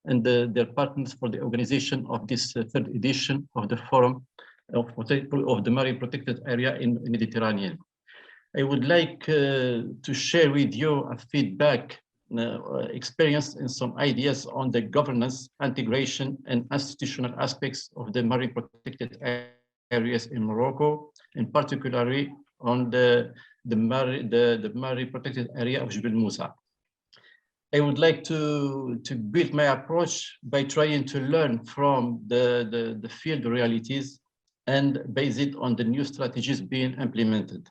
and their partners for the organization of this third edition of the Forum of the Marine Protected Area in Mediterranean. I would like to share with you a feedback experience and some ideas on the governance, integration, and institutional aspects of the marine protected areas in Morocco, and particularly on the marine protected area of Jebel Moussa. I would like to build my approach by trying to learn from the field realities and base it on the new strategies being implemented.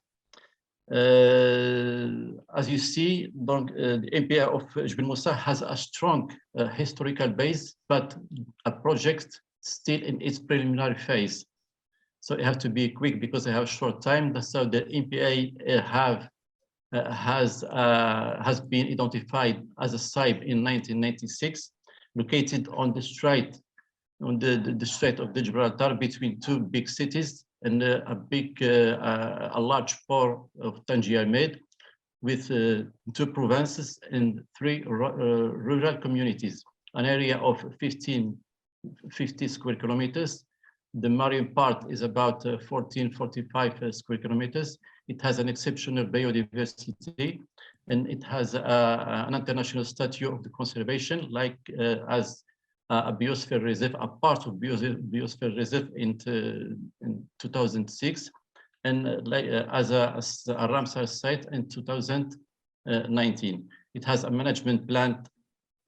As you see, the MPA of Jebel Moussa has a strong historical base, but a project still in its preliminary phase. So I have to be quick because I have short time. So the MPA has been identified as a site in 1996, located on the strait, the Strait of Gibraltar between two big cities and a large port of Tangier Med, with 2 provinces and 3 rural communities, an area of 50 square kilometers. The marine part is about 45 square kilometers. It has an exceptional biodiversity, and it has an international statute of the conservation, like as a biosphere reserve, a part of biosphere reserve in 2006, and as a Ramsar site in 2019. It has a management plan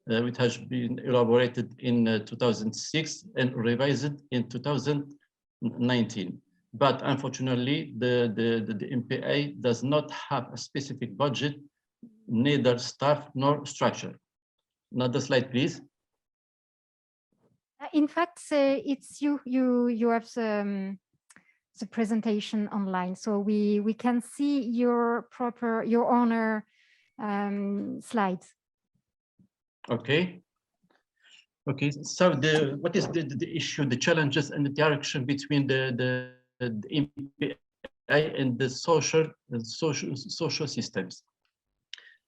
which has been elaborated in 2006 and revised in 2019. But unfortunately, the MPA does not have a specific budget, neither staff nor structure. Another slide, please. In fact, it's you have the presentation online, so we can see your owner slides. Okay. So what is the issue, the challenges and the direction between the MPA and the social systems?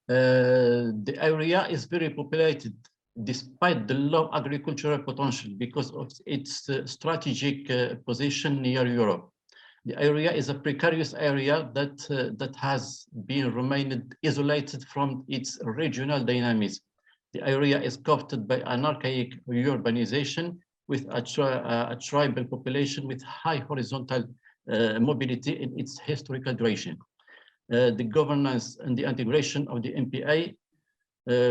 The area is very populated despite the low agricultural potential because of its strategic position near Europe. The area is a precarious area that has been remained isolated from its regional dynamics. The area is coveted by an archaic urbanization with a tribal population with high horizontal mobility in its historical duration. The governance and the integration of the MPA,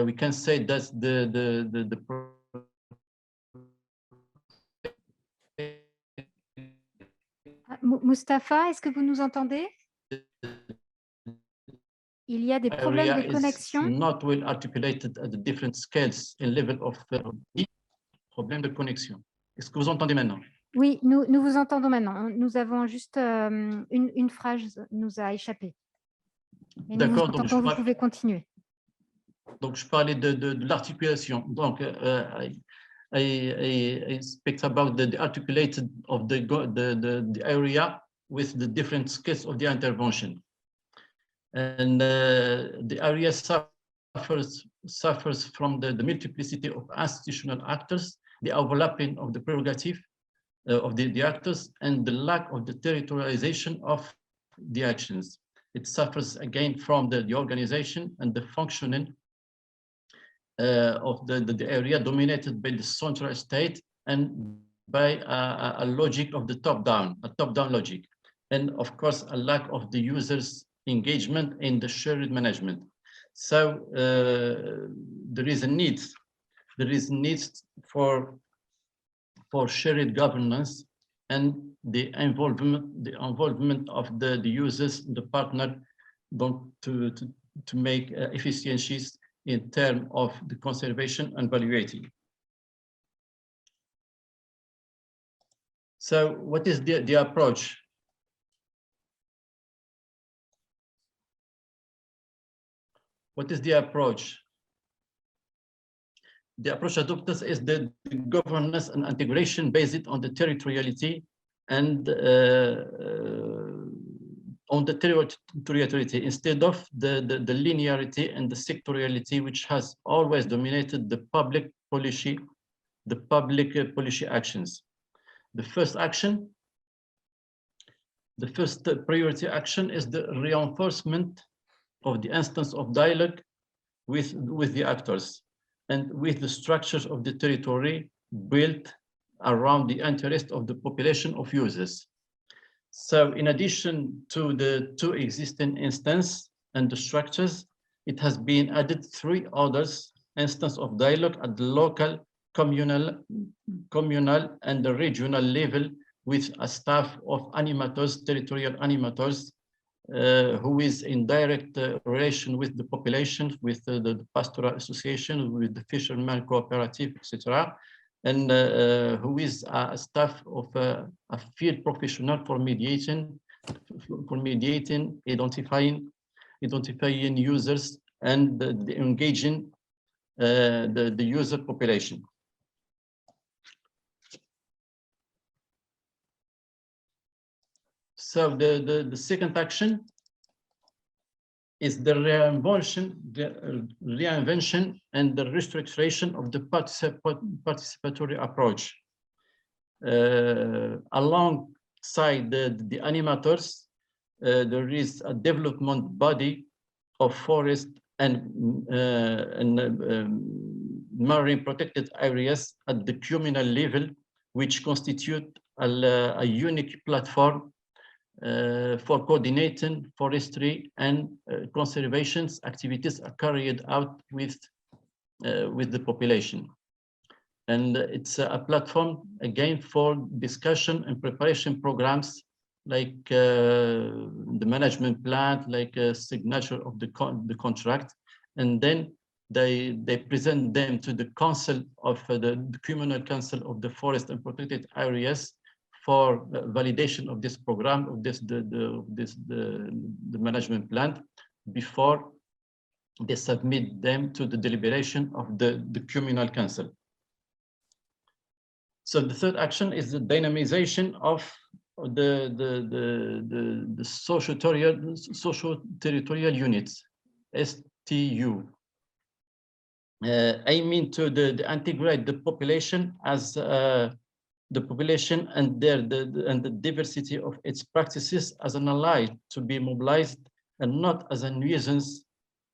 we can say that Mustapha, est-ce que vous nous entendez? Il y a des problèmes de connexion. Not well articulated at the different scales and level of problème de connexion. Est-ce que vous entendez maintenant? Oui, nous vous entendons maintenant. Nous avons juste une phrase nous a échappé. D'accord, donc vous pouvez continuer. Donc je parlais de l'articulation. Donc I speak about the articulated of the area with the different scales of the intervention. And the area suffers from the multiplicity of institutional actors, the overlapping of the prerogative of the actors, and the lack of the territorialization of the actions. It suffers again from the organization and the functioning of the area dominated by the central state and by a logic of the top-down, a top-down logic. And of course, a lack of the user's engagement in the shared management. So there is a need for shared governance and the involvement of the users, the partner, to make efficiencies in terms of the conservation and valuating. So what is the approach? What is the approach? The approach adopted is the governance and integration based on the territoriality and on the territoriality instead of the linearity and the sectoriality which has always dominated the public policy actions. The first priority action is the reinforcement of the instance of dialogue with the actors and with the structures of the territory built around the interest of the population of users. So in addition to the two existing instances and the structures, it has been added 3 others instances of dialogue at the local, communal and the regional level with a staff of animators, territorial animators, who is in direct relation with the population, with the pastoral association, with the fisherman cooperative, etc., and who is a staff of a field professional for mediating, identifying users and engaging the user population. So the second action is the reinvention and the restructuration of the participatory approach. Alongside the animators, there is a development body of forest and marine protected areas at the communal level, which constitute a unique platform for coordinating forestry and conservation activities are carried out with the population. And it's a platform, again, for discussion and preparation programs like the management plan, like a signature of the contract. And then they present them to the council of the communal council of the forest and protected areas for validation of this program, of the management plan, before they submit them to the deliberation of the communal council. So the third action is the dynamization of the socio-territorial units, STU, aiming to integrate the population as the population and the diversity of its practices as an ally to be mobilized and not as a nuisance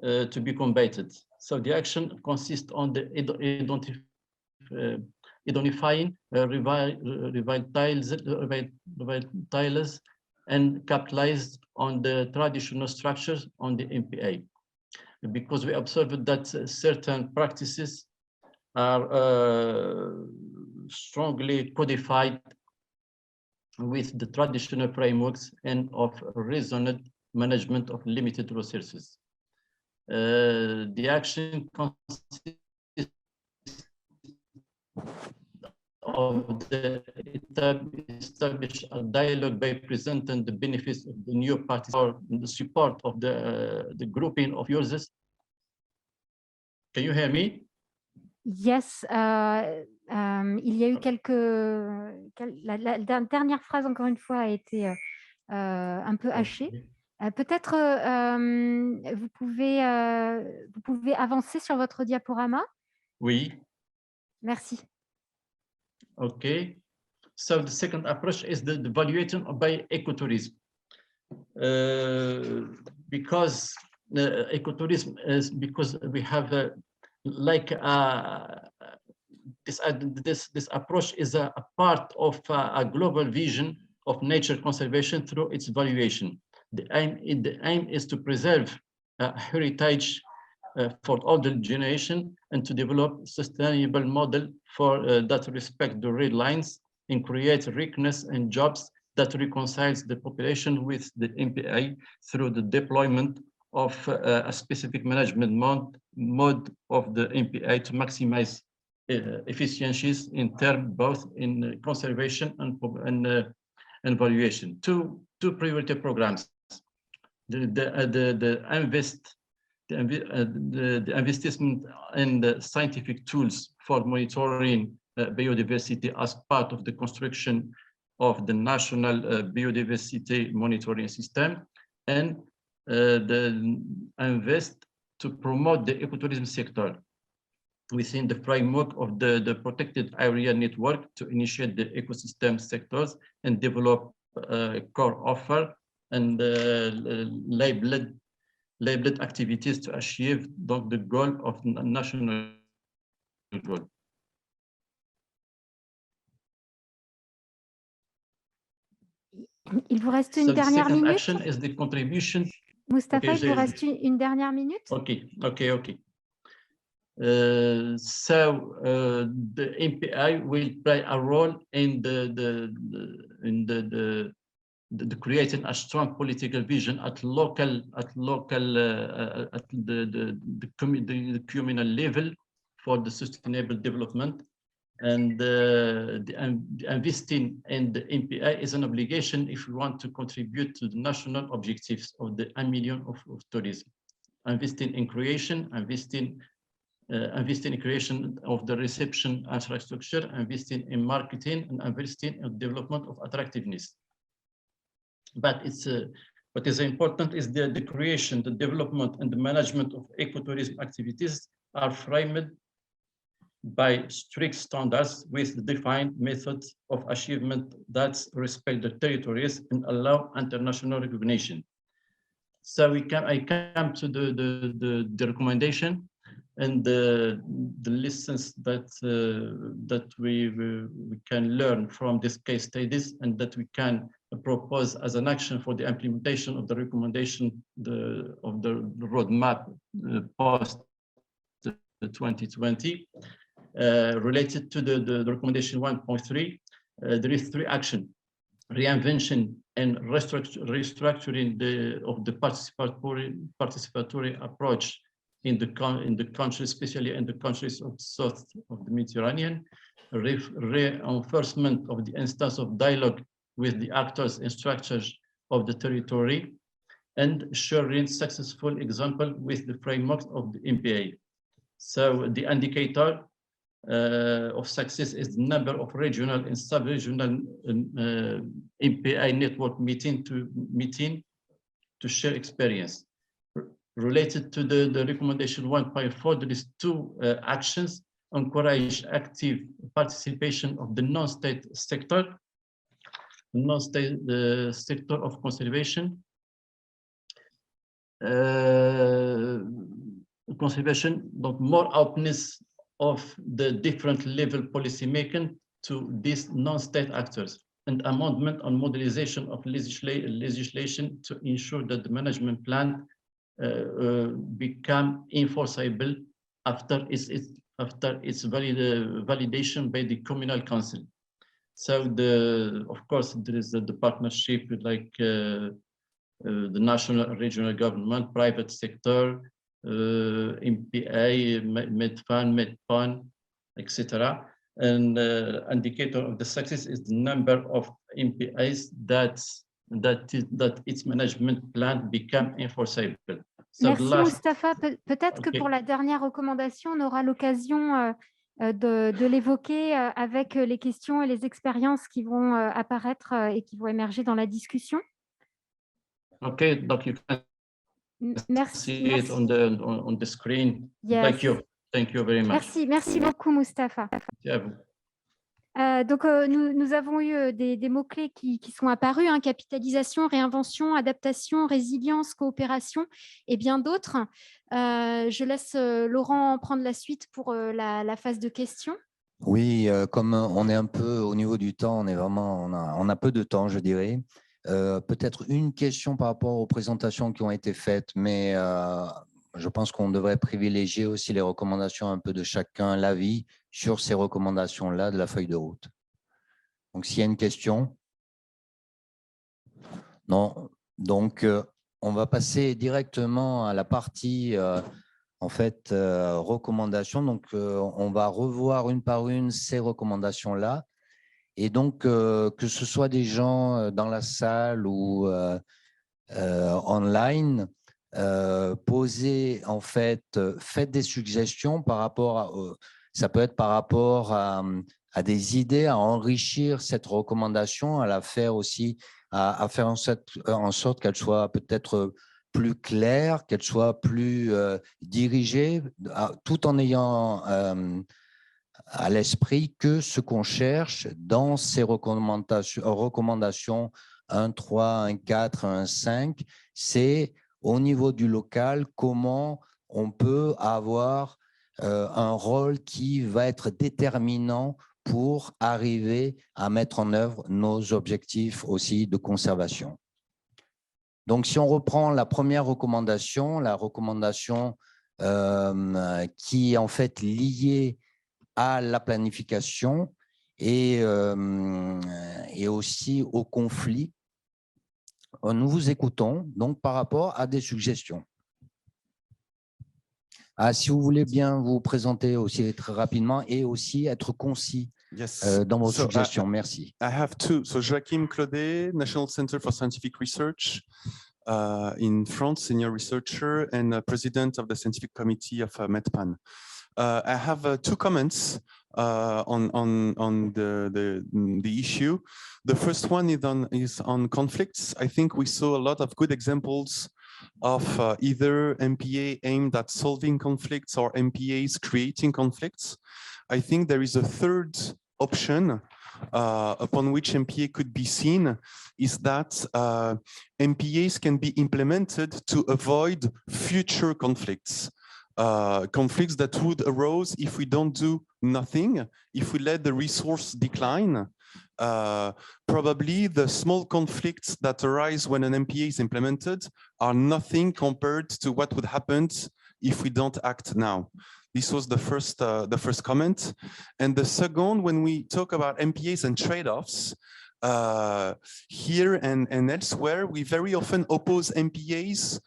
to be combated. So the action consists on the identifying, revitalize and capitalize on the traditional structures on the MPA. Because we observed that certain practices are strongly codified with the traditional frameworks and of reasoned management of limited resources. The action consists of establish a dialogue by presenting the benefits of the new parties or the support of the grouping of users. Can you hear me? Yes, il y a eu la dernière phrase, encore une fois, a été un peu hachée. Peut-être vous pouvez avancer sur votre diaporama? Oui. Merci. Okay. So the second approach is the evaluation by ecotourism. Because ecotourism is because we have this approach is a part of a global vision of nature conservation through its valuation. The aim is to preserve heritage for all the generation and to develop sustainable model for that respect the red lines and create richness and jobs that reconciles the population with the MPA through the deployment of a specific management mode of the MPA to maximize efficiencies in terms both in conservation and valuation. Two priority programs. The investment in the scientific tools for monitoring biodiversity as part of the construction of the national biodiversity monitoring system, and the invest to promote the ecotourism sector within the framework of the protected area network to initiate the ecosystem sectors and develop a core offer and labeled activities to achieve the goal of national goal. Il vous reste une dernière minute. Action is the contribution. Mustafa, il vous reste une dernière minute. Okay. So the MPI will play a role in the creating a strong political vision at the communal level for the sustainable development, and the investing in the MPI is an obligation if we want to contribute to the national objectives of the 1 million of tourism. Investing in creation, investing in creation of the reception infrastructure, investing in marketing, and investing in development of attractiveness. But what is important is the creation, the development, and the management of ecotourism activities are framed by strict standards with defined methods of achievement that respect the territories and allow international recognition. So I come to the recommendation and the lessons that we can learn from these case studies, and that we can propose as an action for the implementation of the recommendation of the roadmap post 2020. Related to the recommendation 1.3, there is 3 actions: reinvention and restructuring of the participatory approach in the countries, especially in the countries of south of the Mediterranean, reinforcement of the instance of dialogue with the actors and structures of the territory, and sharing successful example with the framework of the MPA. So the indicator of success is the number of regional and sub-regional MPI network meeting to share experience. Related to the recommendation 1.4, there is 2 actions: encourage active participation of the non-state sector, sector of conservation. Conservation, donc more openness of the different level policy making to these non-state actors, and amendment on modernization of legislation to ensure that the management plan become enforceable after its validation by the communal council. So of course there is the partnership with like the national and regional government, private sector, MPA, Medfund, etc. And indicator of the success is the number of MPAs that its management plan become enforceable. So merci Moustapha. Peut-être que pour la dernière recommandation, on aura l'occasion de l'évoquer avec les questions et les expériences qui vont apparaître et qui vont émerger dans la discussion. Okay, donc you can see it on the screen. Yes. Thank you very much. Merci beaucoup Moustapha. Merci à vous. Donc, nous avons eu des mots-clés qui sont apparus, hein, capitalisation, réinvention, adaptation, résilience, coopération et bien d'autres. Je laisse Laurent prendre la suite pour la phase de questions. Oui, comme on est un peu au niveau du temps, on a peu de temps, je dirais. Peut-être une question par rapport aux présentations qui ont été faites, mais je pense qu'on devrait privilégier aussi les recommandations un peu de chacun, l'avis sur ces recommandations-là de la feuille de route. Donc, s'il y a une question? Non. Donc, on va passer directement à la partie, en fait, recommandations. Donc, on va revoir une par une ces recommandations-là. Et donc, que ce soit des gens dans la salle ou online, posez, en fait, faites des suggestions par rapport à… Ça peut être par rapport à des idées, à enrichir cette recommandation, à la faire aussi, à faire en sorte qu'elle soit peut-être plus claire, qu'elle soit plus dirigée, tout en ayant à l'esprit que ce qu'on cherche dans ces recommandations 1.3, 1.4, 1.5, c'est au niveau du local, comment on peut avoir un rôle qui va être déterminant pour arriver à mettre en œuvre nos objectifs aussi de conservation. Donc, si on reprend la première recommandation, la recommandation qui est en fait liée à la planification et aussi au conflit, nous vous écoutons donc par rapport à des suggestions. Si vous voulez bien vous présenter aussi très rapidement et aussi être concis dans vos suggestions. Merci. I have two. So Joachim Claudet, National Center for Scientific Research in France, senior researcher and president of the scientific committee of Medfund. I have two comments on the issue. The first one is on conflicts. I think we saw a lot of good examples of either MPA aimed at solving conflicts or MPAs creating conflicts. I think there is a third option upon which MPA could be seen, is that MPAs can be implemented to avoid future conflicts. Conflicts that would arise if we don't do nothing, if we let the resource decline. Probably the small conflicts that arise when an MPA is implemented are nothing compared to what would happen if we don't act now. This was the first comment. And the second, when we talk about MPAs and trade-offs, here and elsewhere, we very often oppose MPAs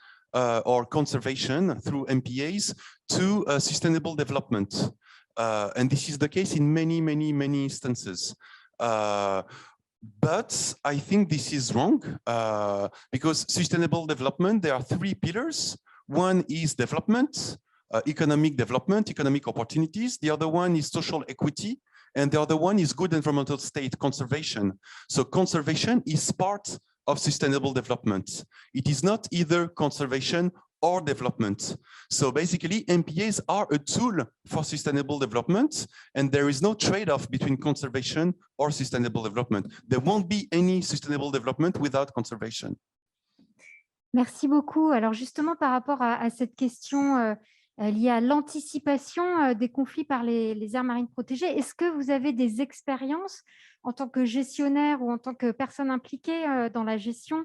or conservation through MPAs to sustainable development. And this is the case in many instances. But I think this is wrong because sustainable development, there are three pillars. One is development, economic development, economic opportunities. The other one is social equity. And the other one is good environmental state conservation. So conservation is part of sustainable development. It is not either conservation or development. So basically, MPAs are a tool for sustainable development, and there is no trade-off between conservation or sustainable development. There won't be any sustainable development without conservation. Merci beaucoup. Alors justement, par rapport à cette question liée à l'anticipation des conflits par les aires marines protégées, est-ce que vous avez des expériences en tant que gestionnaire ou en tant que personne impliquée dans la gestion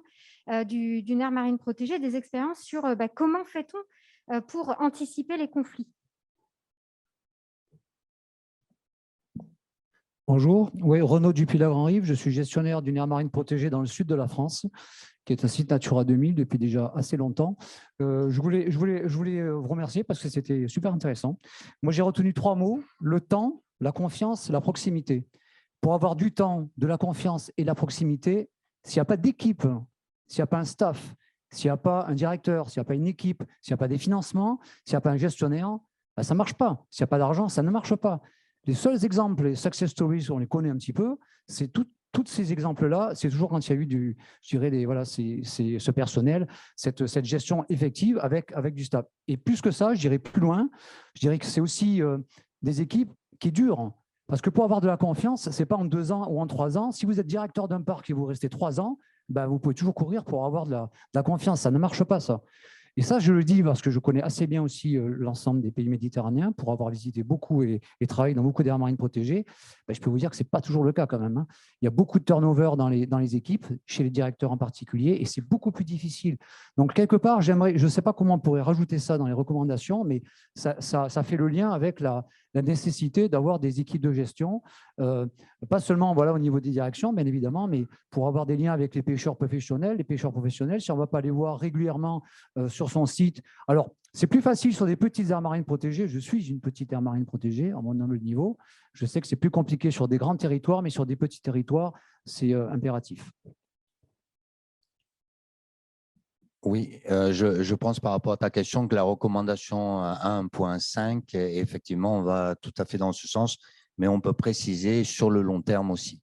d'une aire marine protégée, des expériences sur comment fait-on pour anticiper les conflits? Bonjour, oui, Renaud Dupuis-Lagranrive, je suis gestionnaire d'une aire marine protégée dans le sud de la France, qui est un site Natura 2000 depuis déjà assez longtemps. Je voulais vous remercier parce que c'était super intéressant. Moi, j'ai retenu 3 mots, le temps, la confiance, la proximité. Pour avoir du temps, de la confiance et de la proximité, s'il n'y a pas d'équipe, s'il n'y a pas un staff, s'il n'y a pas un directeur, s'il n'y a pas une équipe, s'il n'y a pas des financements, s'il n'y a pas un gestionnaire, ben, ça ne marche pas. S'il n'y a pas d'argent, ça ne marche pas. Les seuls exemples, les success stories, on les connaît un petit peu, c'est tous ces exemples-là, c'est toujours quand il y a eu ce personnel, cette gestion effective avec du staff. Et plus que ça, je dirais plus loin, je dirais que c'est aussi des équipes qui durent. Parce que pour avoir de la confiance, ce n'est pas en 2 ans ou en 3 ans. Si vous êtes directeur d'un parc et vous restez 3 ans, ben vous pouvez toujours courir pour avoir de la confiance. Ça ne marche pas, ça. Et ça, je le dis parce que je connais assez bien aussi l'ensemble des pays méditerranéens pour avoir visité beaucoup et travaillé dans beaucoup d'aires marines protégées. Ben, je peux vous dire que ce n'est pas toujours le cas quand même. Hein. Il y a beaucoup de turnover dans les équipes, chez les directeurs en particulier, et c'est beaucoup plus difficile. Donc, quelque part, je ne sais pas comment on pourrait rajouter ça dans les recommandations, mais ça fait le lien avec la nécessité d'avoir des équipes de gestion, pas seulement au niveau des directions, bien évidemment, mais pour avoir des liens avec les pêcheurs professionnels. Les pêcheurs professionnels, si on ne va pas les voir régulièrement sur son site. Alors, c'est plus facile sur des petites aires marines protégées. Je suis une petite aire marine protégée, à mon humble niveau. Je sais que c'est plus compliqué sur des grands territoires, mais sur des petits territoires, c'est impératif. Oui, je pense par rapport à ta question que la recommandation 1.5, effectivement, on va tout à fait dans ce sens, mais on peut préciser sur le long terme aussi.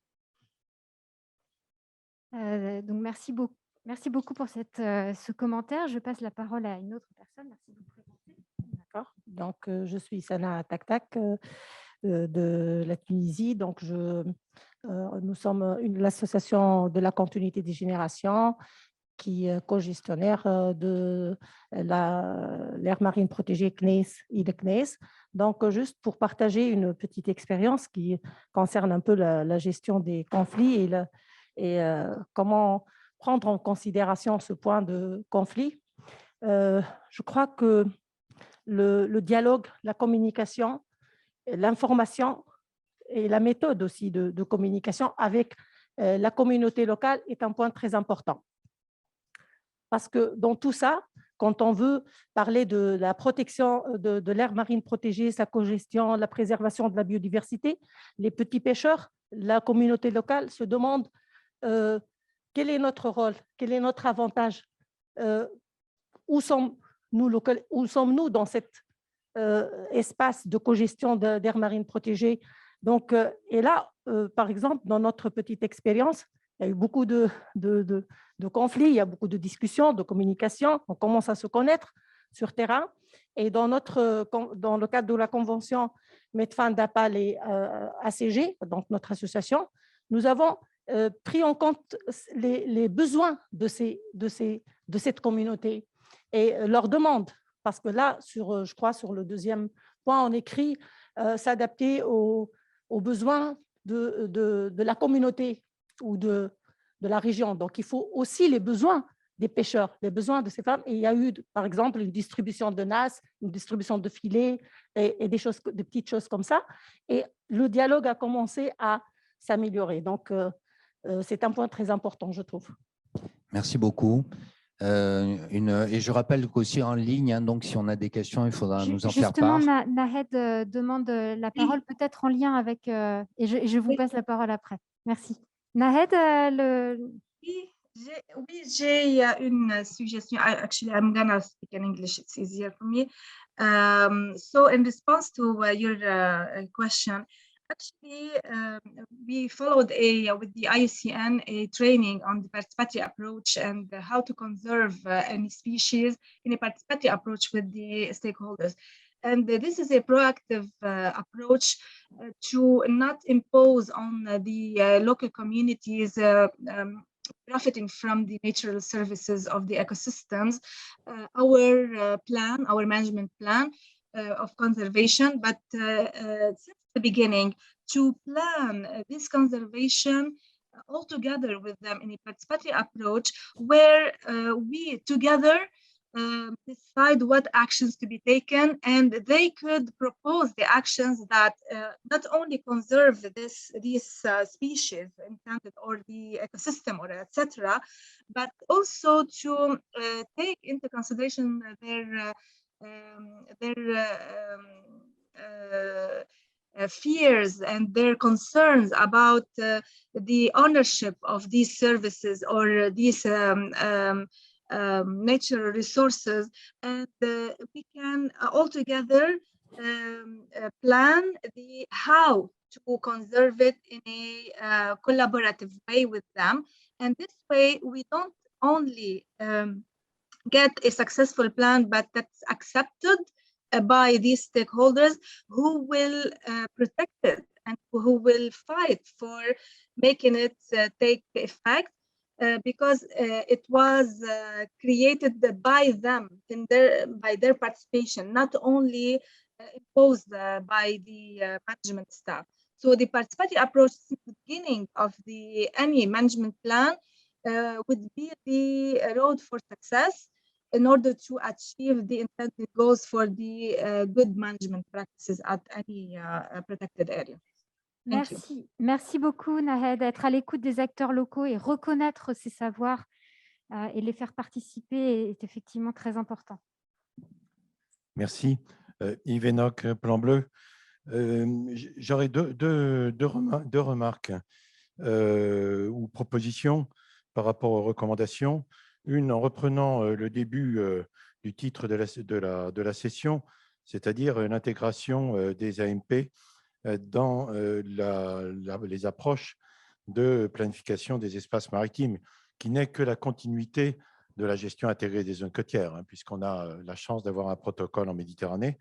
Donc, merci beaucoup pour ce commentaire. Je passe la parole à une autre personne. Merci de vous présenter. D'accord. Donc, je suis Sana Taktak de la Tunisie. Donc, nous sommes l'association de la continuité des générations qui est co-gestionnaire de l'aire marine protégée CNES et de CNES. Donc, juste pour partager une petite expérience qui concerne un peu la gestion des conflits et comment prendre en considération ce point de conflit. Je crois que le dialogue, la communication, l'information et la méthode aussi de communication avec la communauté locale est un point très important. Parce que dans tout ça, quand on veut parler de la protection de l'aire marine protégée, sa cogestion, la préservation de la biodiversité, les petits pêcheurs, la communauté locale se demandent quel est notre rôle, quel est notre avantage, où sommes-nous dans cet espace de cogestion d'aire marine protégée. Donc, et là, par exemple, dans notre petite expérience, il y a eu beaucoup de conflits, il y a beaucoup de discussions, de communication. On commence à se connaître sur terrain. Et dans le cadre de la convention Medefin d'Apal et ACG, donc notre association, nous avons pris en compte les besoins de cette communauté et leurs demandes. Parce que là, je crois, sur le deuxième point, on écrit s'adapter aux besoins de la communauté ou de la région. Donc, il faut aussi les besoins des pêcheurs, les besoins de ces femmes. Et il y a eu, par exemple, une distribution de NAS, une distribution de filets et des petites choses comme ça. Et le dialogue a commencé à s'améliorer. Donc, c'est un point très important, je trouve. Merci beaucoup. Et je rappelle qu'aussi en ligne, hein, donc si on a des questions, il faudra nous en faire part. Justement, Nahed demande la parole, peut-être en lien avec… et je vous passe la parole après. Merci. Nahed, Oui, j'ai une suggestion. Actually, I'm gonna speak in English. It's easier for me. So, in response to your question, Actually, we followed with the IUCN a training on the participatory approach and how to conserve any species in a participatory approach with the stakeholders. And this is a proactive approach to not impose on the local communities profiting from the natural services of the ecosystems, our management plan of conservation, but since the beginning, to plan this conservation all together with them in a participatory approach where we together decide what actions to be taken, and they could propose the actions that not only conserve these species intended or the ecosystem or etc., but also to take into consideration their fears and their concerns about the ownership of these services or these natural resources, and we can altogether plan how to conserve it in a collaborative way with them. And this way, we don't only get a successful plan, but that's accepted by these stakeholders who will protect it and who will fight for making it take effect. Because it was created by them by their participation, not only imposed by the management staff. So the participatory approach at the beginning of any management plan would be the road for success in order to achieve the intended goals for the good management practices at any protected area. Merci beaucoup, Nahed. Être à l'écoute des acteurs locaux et reconnaître ces savoirs et les faire participer est effectivement très important. Merci. Yves Enoch, Plan Bleu. J'aurais deux remarques ou propositions par rapport aux recommandations. Une, en reprenant le début du titre de la session, c'est-à-dire l'intégration des AMP dans les approches de planification des espaces maritimes, qui n'est que la continuité de la gestion intégrée des zones côtières, puisqu'on a la chance d'avoir un protocole en Méditerranée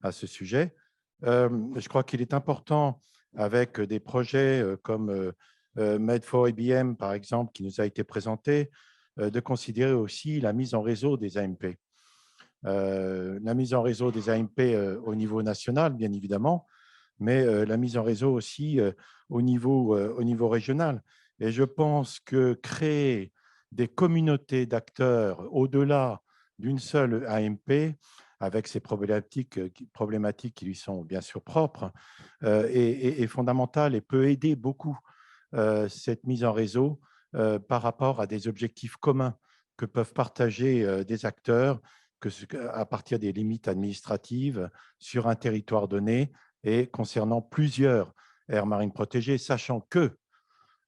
à ce sujet. Je crois qu'il est important, avec des projets comme Made for IBM, par exemple, qui nous a été présenté, de considérer aussi la mise en réseau des AMP. La mise en réseau des AMP au niveau national, bien évidemment, mais la mise en réseau aussi au niveau régional. Et je pense que créer des communautés d'acteurs au-delà d'une seule AMP, avec ses problématiques qui lui sont bien sûr propres, est fondamentale et peut aider beaucoup cette mise en réseau par rapport à des objectifs communs que peuvent partager des acteurs à partir des limites administratives sur un territoire donné, et concernant plusieurs aires marines protégées, sachant que,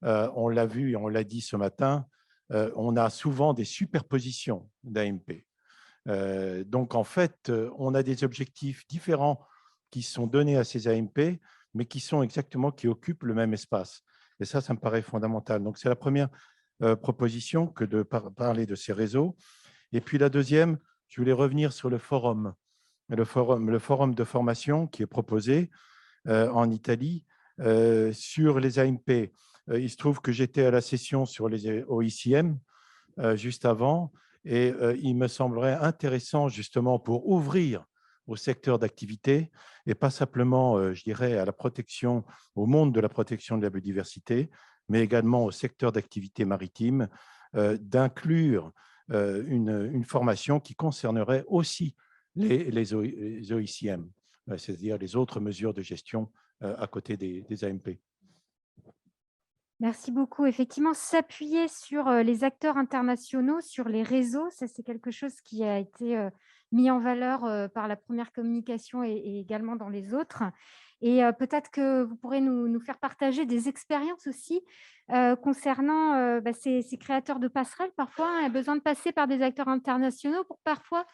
on l'a vu et on l'a dit ce matin, on a souvent des superpositions d'AMP. Donc, en fait, on a des objectifs différents qui sont donnés à ces AMP, mais qui occupent le même espace. Et ça me paraît fondamental. Donc, c'est la première proposition que de parler de ces réseaux. Et puis, la deuxième, je voulais revenir sur le forum de formation qui est proposé en Italie sur les AMP. Il se trouve que j'étais à la session sur les OICM juste avant, et il me semblerait intéressant justement pour ouvrir au secteur d'activité et pas simplement, je dirais, à la protection, au monde de la protection de la biodiversité, mais également au secteur d'activité maritime, d'inclure une formation qui concernerait aussi les OICM, c'est-à-dire les autres mesures de gestion à côté des AMP. Merci beaucoup. Effectivement, s'appuyer sur les acteurs internationaux, sur les réseaux, ça c'est quelque chose qui a été mis en valeur par la première communication et également dans les autres. Et peut-être que vous pourrez nous faire partager des expériences aussi concernant ces créateurs de passerelles. Parfois, il y a besoin de passer par des acteurs internationaux pour parfois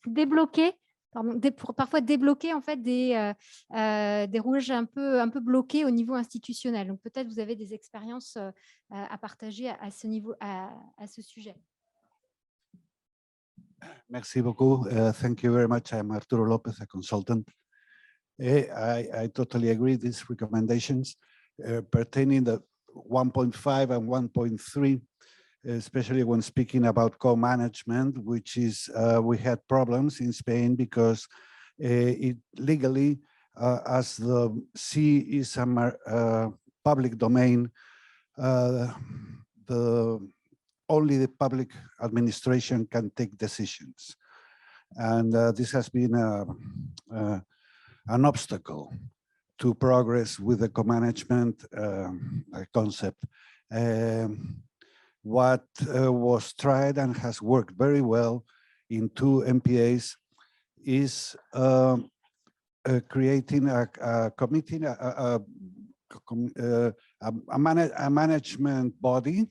débloquer pour parfois débloquer en fait des rouages un peu bloqués au niveau institutionnel. Donc peut-être vous avez des expériences à partager à ce niveau, à ce sujet. Merci beaucoup. Thank you very much. I'm Arturo Lopez, a consultant. I totally agree with these recommendations pertaining to 1.5 and 1.3, especially when speaking about co-management, which is, we had problems in Spain because it legally, as the sea is a public domain, only the public administration can take decisions. And this has been an obstacle to progress with the co-management concept. What was tried and has worked very well in 2 MPAs is creating a committee, a management body,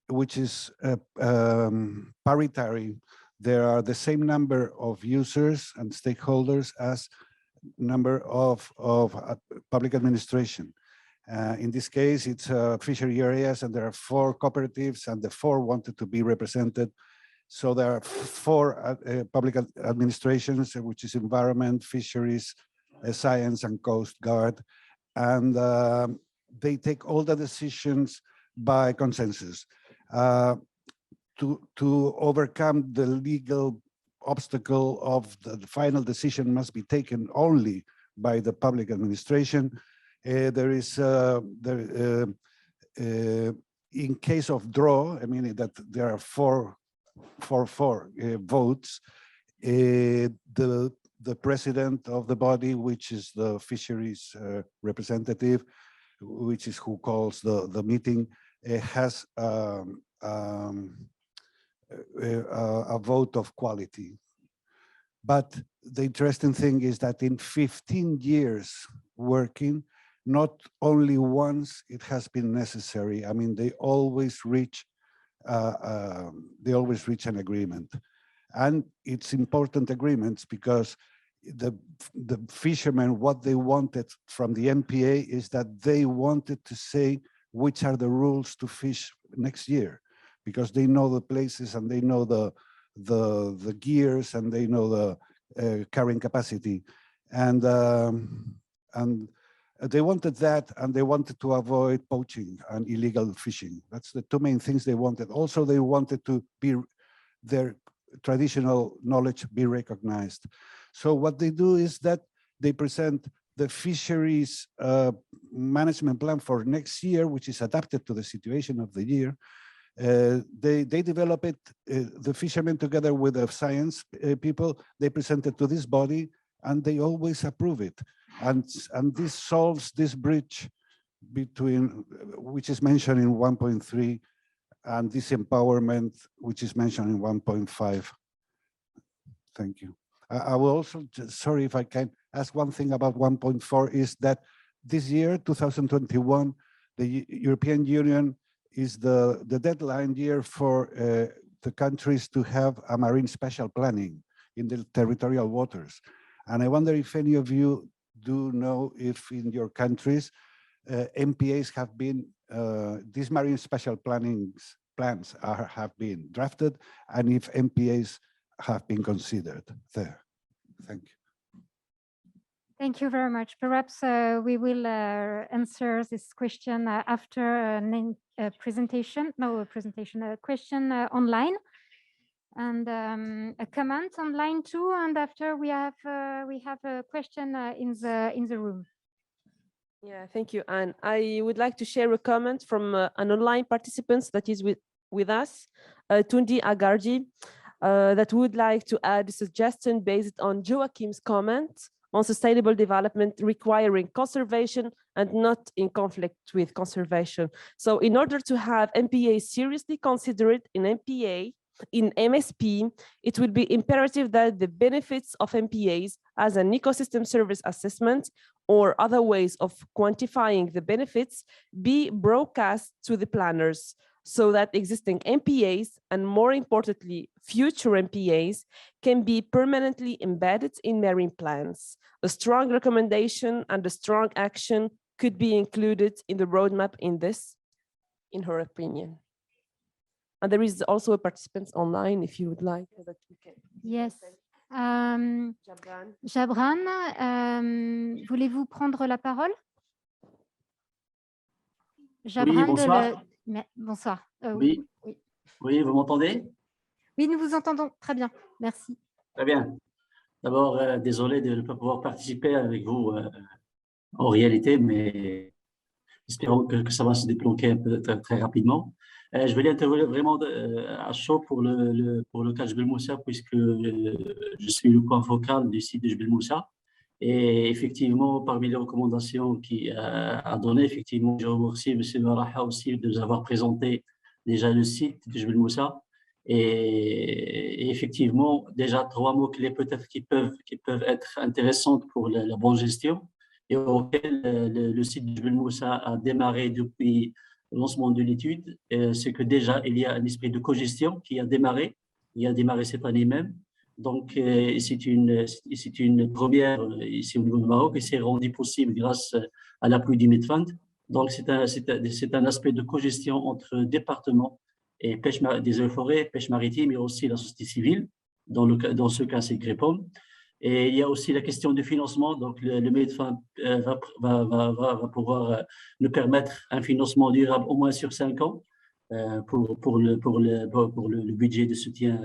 which is paritary. There are the same number of users and stakeholders as number of public administration. In this case, it's fishery areas, and there are 4 cooperatives, and the 4 wanted to be represented. So there are 4 public administrations, which is environment, fisheries, science, and Coast Guard. And they take all the decisions by consensus. To overcome the legal obstacle of the final decision must be taken only by the public administration. There is, in case of draw, I mean that there are 4 votes, the president of the body, which is the fisheries representative, which is who calls the meeting, has a vote of quality. But the interesting thing is that in 15 years working, not only once it has been necessary. I mean, they always reach an agreement, and it's important agreements because the fishermen, what they wanted from the MPA is that they wanted to say which are the rules to fish next year, because they know the places and they know the gears and they know the carrying capacity, and they wanted that, and they wanted to avoid poaching and illegal fishing. That's the 2 main things they wanted. Also, they wanted to be their traditional knowledge be recognized. So what they do is that they present the fisheries management plan for next year, which is adapted to the situation of the year. They develop it, the fishermen together with the science people, they present it to this body, and they always approve it. And this solves this bridge between, which is mentioned in 1.3, and this empowerment, which is mentioned in 1.5. Thank you. I will also, sorry if I can ask one thing about 1.4, is that this year, 2021, the European Union is the deadline year for the countries to have a marine spatial planning in the territorial waters. And I wonder if any of you do know if in your countries, MPAs have been, these marine spatial plans have been drafted, and if MPAs have been considered there. Thank you. Thank you very much. Perhaps we will answer this question after a presentation, a question online, and a comment online too. And after we have a question in the room. Yeah, thank you, Anne. I would like to share a comment from an online participant that is with us, Tundi Agarji, that would like to add a suggestion based on Joachim's comment on sustainable development requiring conservation and not in conflict with conservation. So in order to have MPA seriously considered in MPA, in MSP, it would be imperative that the benefits of MPAs as an ecosystem service assessment or other ways of quantifying the benefits be broadcast to the planners. so that existing MPAs, and more importantly, future MPAs, can be permanently embedded in marine plans. A strong recommendation and a strong action could be included in the roadmap in her opinion. And there is also a participant online if you would like that we can. Yes. Jabran, voulez-vous prendre la parole? Oui, bonsoir. Bonsoir. Oui. Oui, vous m'entendez? Oui, nous vous entendons. Très bien. Merci. Très bien. D'abord, désolé de ne pas pouvoir participer avec vous en réalité, mais espérons que ça va se débloquer un peu très rapidement. Je vais intervenir vraiment à chaud pour le cas de Jebel Moussa, puisque je suis le point focal du site de Jebel Moussa. Et effectivement, parmi les recommandations qu'il a données, effectivement, je remercie M. Maraha aussi de nous avoir présenté déjà le site de Jebel Moussa. Et effectivement, déjà 3 mots-clés peut-être qui peuvent être intéressantes pour la bonne gestion et auquel le site de Jebel Moussa a démarré depuis le lancement de l'étude. C'est que déjà, il y a un esprit de cogestion qui a démarré. Il a démarré cette année même. Donc, c'est une première ici au niveau du Maroc et c'est rendu possible grâce à l'appui du Medfund. Donc, c'est un aspect de cogestion entre départements et des eaux et forêts, pêche maritime et aussi la société civile. Dans ce cas, c'est Grépom. Et il y a aussi la question du financement. Donc, le Medfund va pouvoir nous permettre un financement durable au moins sur 5 ans. Pour le budget de soutien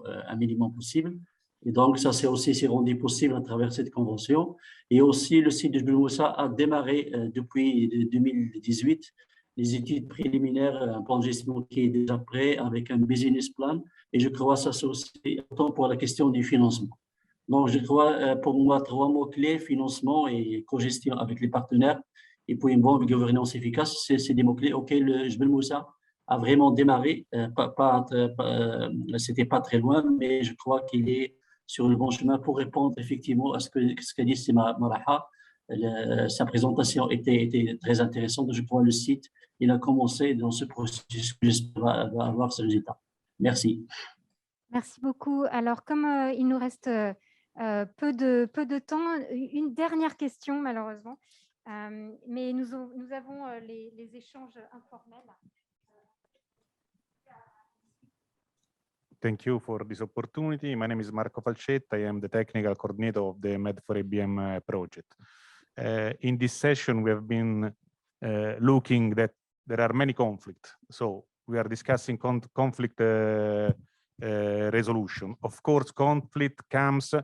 un minimum possible. Et donc, ça c'est rendu possible à travers cette convention. Et aussi, le site de Jebel Moussa a démarré depuis 2018 les études préliminaires, un plan de gestion qui est déjà prêt avec un business plan. Et je crois que ça c'est aussi important pour la question du financement. Donc, je crois, pour moi, 3 mots-clés, financement et co-gestion avec les partenaires. Et puis, une bonne gouvernance efficace, c'est des mots-clés auxquels le Jebel Moussa a vraiment démarré, c'était pas très loin, mais je crois qu'il est sur le bon chemin pour répondre effectivement à ce qu'a dit Sima Maraha. Sa présentation était très intéressante. Je crois le site, il a commencé dans ce processus, j'espère va avoir ce résultat. Merci. Merci beaucoup. Alors, comme il nous reste peu de temps, une dernière question malheureusement, mais nous avons les échanges informels. Thank you for this opportunity. My name is Marco Falcetta. I am the technical coordinator of the Med4ABM project. In this session, we have been looking that there are many conflicts. So we are discussing conflict resolution. Of course, conflict comes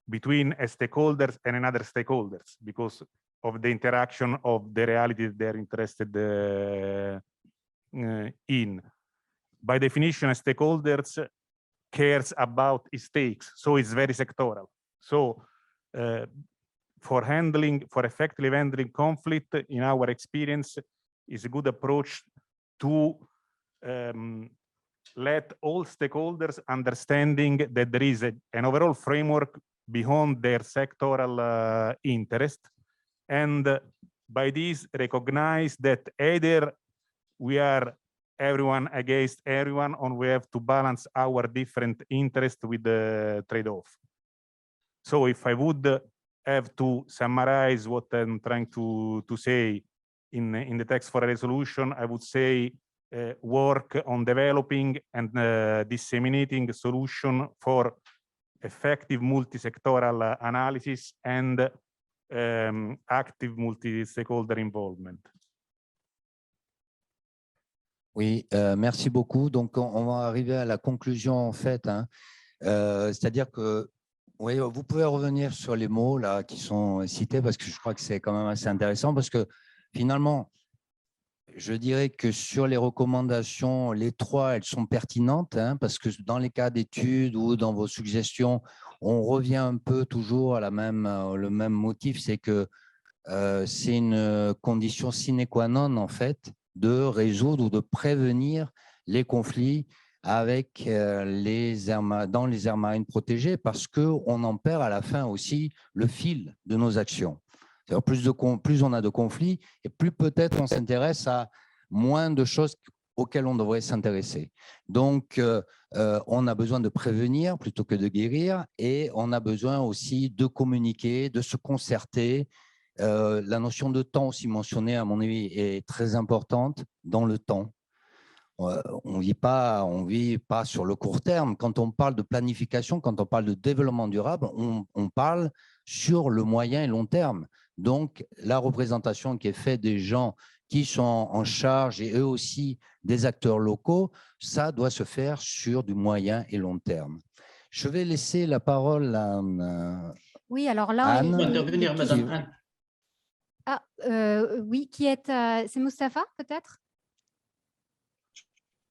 between a stakeholders and another stakeholders because of the interaction of the reality they're interested in. By definition, a stakeholders cares about its stakes, so it's very sectoral. So for effectively handling conflict, in our experience, is a good approach to let all stakeholders understanding that there is an overall framework beyond their sectoral interest, and by this recognize that either we are everyone against everyone, or we have to balance our different interests with the trade-off. So if I would have to summarize what I'm trying to say in the text for a resolution, I would say work on developing and disseminating a solution for effective multi-sectoral analysis and active multi-stakeholder involvement. Oui, merci beaucoup. Donc, on va arriver à la conclusion, en fait. Hein. C'est-à-dire que, oui, vous pouvez revenir sur les mots là, qui sont cités, parce que je crois que c'est quand même assez intéressant, parce que finalement, je dirais que sur les recommandations, les 3, elles sont pertinentes, hein, parce que dans les cas d'études ou dans vos suggestions, on revient un peu toujours à le même motif, c'est que c'est une condition sine qua non, en fait, de résoudre ou de prévenir les conflits avec dans les aires marines protégées, parce qu'on en perd à la fin aussi le fil de nos actions. Plus on a de conflits, et plus peut-être on s'intéresse à moins de choses auxquelles on devrait s'intéresser. Donc, on a besoin de prévenir plutôt que de guérir, et on a besoin aussi de communiquer, de se concerter. La notion de temps aussi mentionnée, à mon avis, est très importante dans le temps. On vit pas sur le court terme. Quand on parle de planification, quand on parle de développement durable, on parle sur le moyen et long terme. Donc, la représentation qui est faite des gens qui sont en charge et eux aussi des acteurs locaux, ça doit se faire sur du moyen et long terme. Je vais laisser la parole à oui, alors là, Anne. Intervenir, Madame Anne. Ah, oui, qui est c'est Mustapha, peut-être?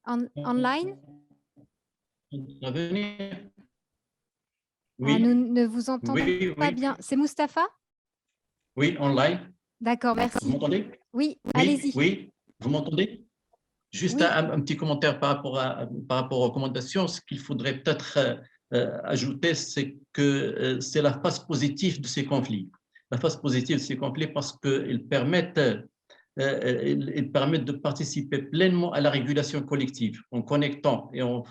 Online? Intervenir. Oui. Nous ne vous entendons pas bien. C'est Mustapha? Oui, online. D'accord, merci. Vous m'entendez? Oui, allez-y. Oui, vous m'entendez? Juste un petit commentaire par rapport aux recommandations. Ce qu'il faudrait peut-être ajouter, c'est que c'est la face positive de ces conflits. La face positive de ces conflits parce qu'ils permettent de participer pleinement à la régulation collective en connectant et en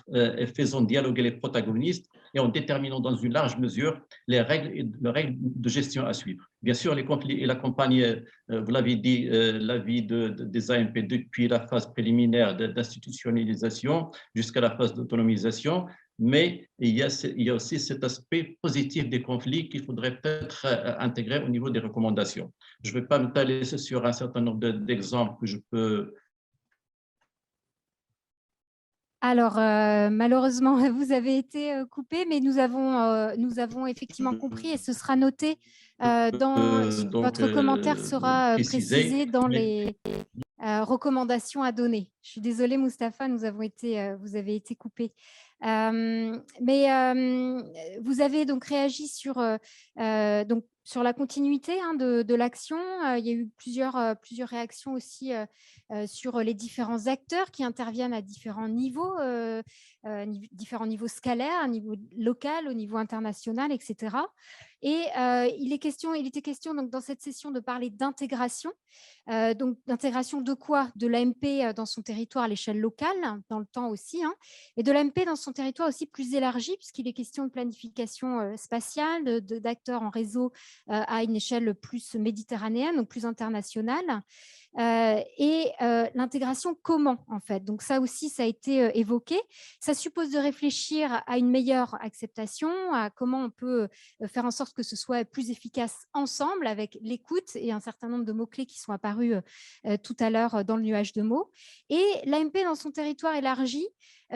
faisant dialoguer les protagonistes et en déterminant dans une large mesure les règles de gestion à suivre. Bien sûr, les conflits et la campagne, vous l'avez dit, l'avis des AMP depuis la phase préliminaire d'institutionnalisation jusqu'à la phase d'autonomisation, mais il y a aussi cet aspect positif des conflits qu'il faudrait peut-être intégrer au niveau des recommandations. Je ne vais pas m'étaler sur un certain nombre d'exemples que je peux... Alors, malheureusement, vous avez été coupé, mais nous avons effectivement compris et ce sera noté votre commentaire sera précisé dans les recommandations à donner. Je suis désolée, Mustapha, vous avez été coupé. Mais vous avez donc réagi sur la continuité de l'action. Il y a eu plusieurs réactions aussi sur les différents acteurs qui interviennent à différents niveaux scalaires, à niveau local, au niveau international, etc. Et il était question donc, dans cette session de parler d'intégration. Donc d'intégration de quoi? De l'AMP dans son territoire à l'échelle locale, dans le temps aussi, et de l'AMP dans son territoire aussi plus élargi, puisqu'il est question de planification spatiale, d'acteurs en réseau à une échelle plus méditerranéenne, donc plus internationale. Et l'intégration comment en fait? Donc ça aussi, ça a été évoqué. Ça suppose de réfléchir à une meilleure acceptation, à comment on peut faire en sorte que ce soit plus efficace ensemble avec l'écoute et un certain nombre de mots-clés qui sont apparus tout à l'heure dans le nuage de mots. Et l'AMP dans son territoire élargi,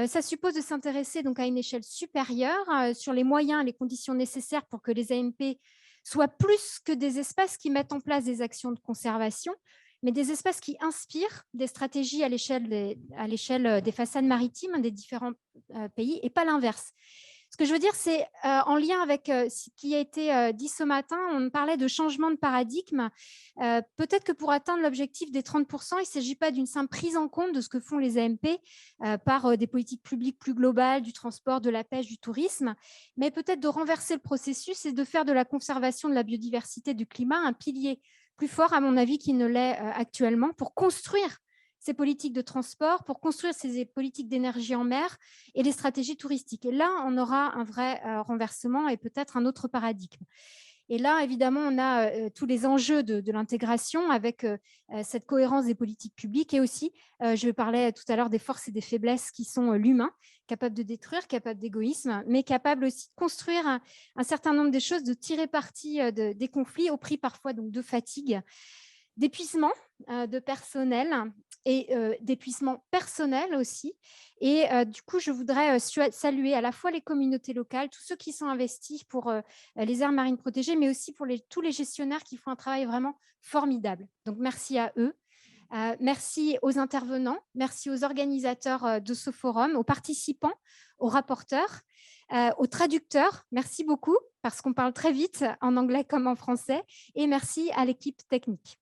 ça suppose de s'intéresser donc à une échelle supérieure sur les moyens et les conditions nécessaires pour que les AMP soient plus que des espaces qui mettent en place des actions de conservation, mais des espaces qui inspirent des stratégies à l'échelle des façades maritimes des différents pays et pas l'inverse. Ce que je veux dire, c'est en lien avec ce qui a été dit ce matin, on parlait de changement de paradigme. Peut-être que pour atteindre l'objectif des 30%, il ne s'agit pas d'une simple prise en compte de ce que font les AMP par des politiques publiques plus globales, du transport, de la pêche, du tourisme, mais peut-être de renverser le processus et de faire de la conservation de la biodiversité du climat un pilier plus fort, à mon avis, qu'il ne l'est actuellement, pour construire ces politiques de transport, pour construire ces politiques d'énergie en mer et les stratégies touristiques. Et là, on aura un vrai renversement et peut-être un autre paradigme. Et là, évidemment, on a tous les enjeux de l'intégration avec cette cohérence des politiques publiques et aussi, je parlais tout à l'heure des forces et des faiblesses qui sont l'humain, capable de détruire, capable d'égoïsme, mais capable aussi de construire un certain nombre de choses, de tirer parti des conflits au prix parfois donc, de fatigue, d'épuisement de personnel et d'épuisement personnel aussi. Et du coup, je voudrais saluer à la fois les communautés locales, tous ceux qui sont investis pour les aires marines protégées, mais aussi pour tous les gestionnaires qui font un travail vraiment formidable. Donc, merci à eux. Merci aux intervenants, merci aux organisateurs de ce forum, aux participants, aux rapporteurs, aux traducteurs. Merci beaucoup, parce qu'on parle très vite en anglais comme en français. Et merci à l'équipe technique.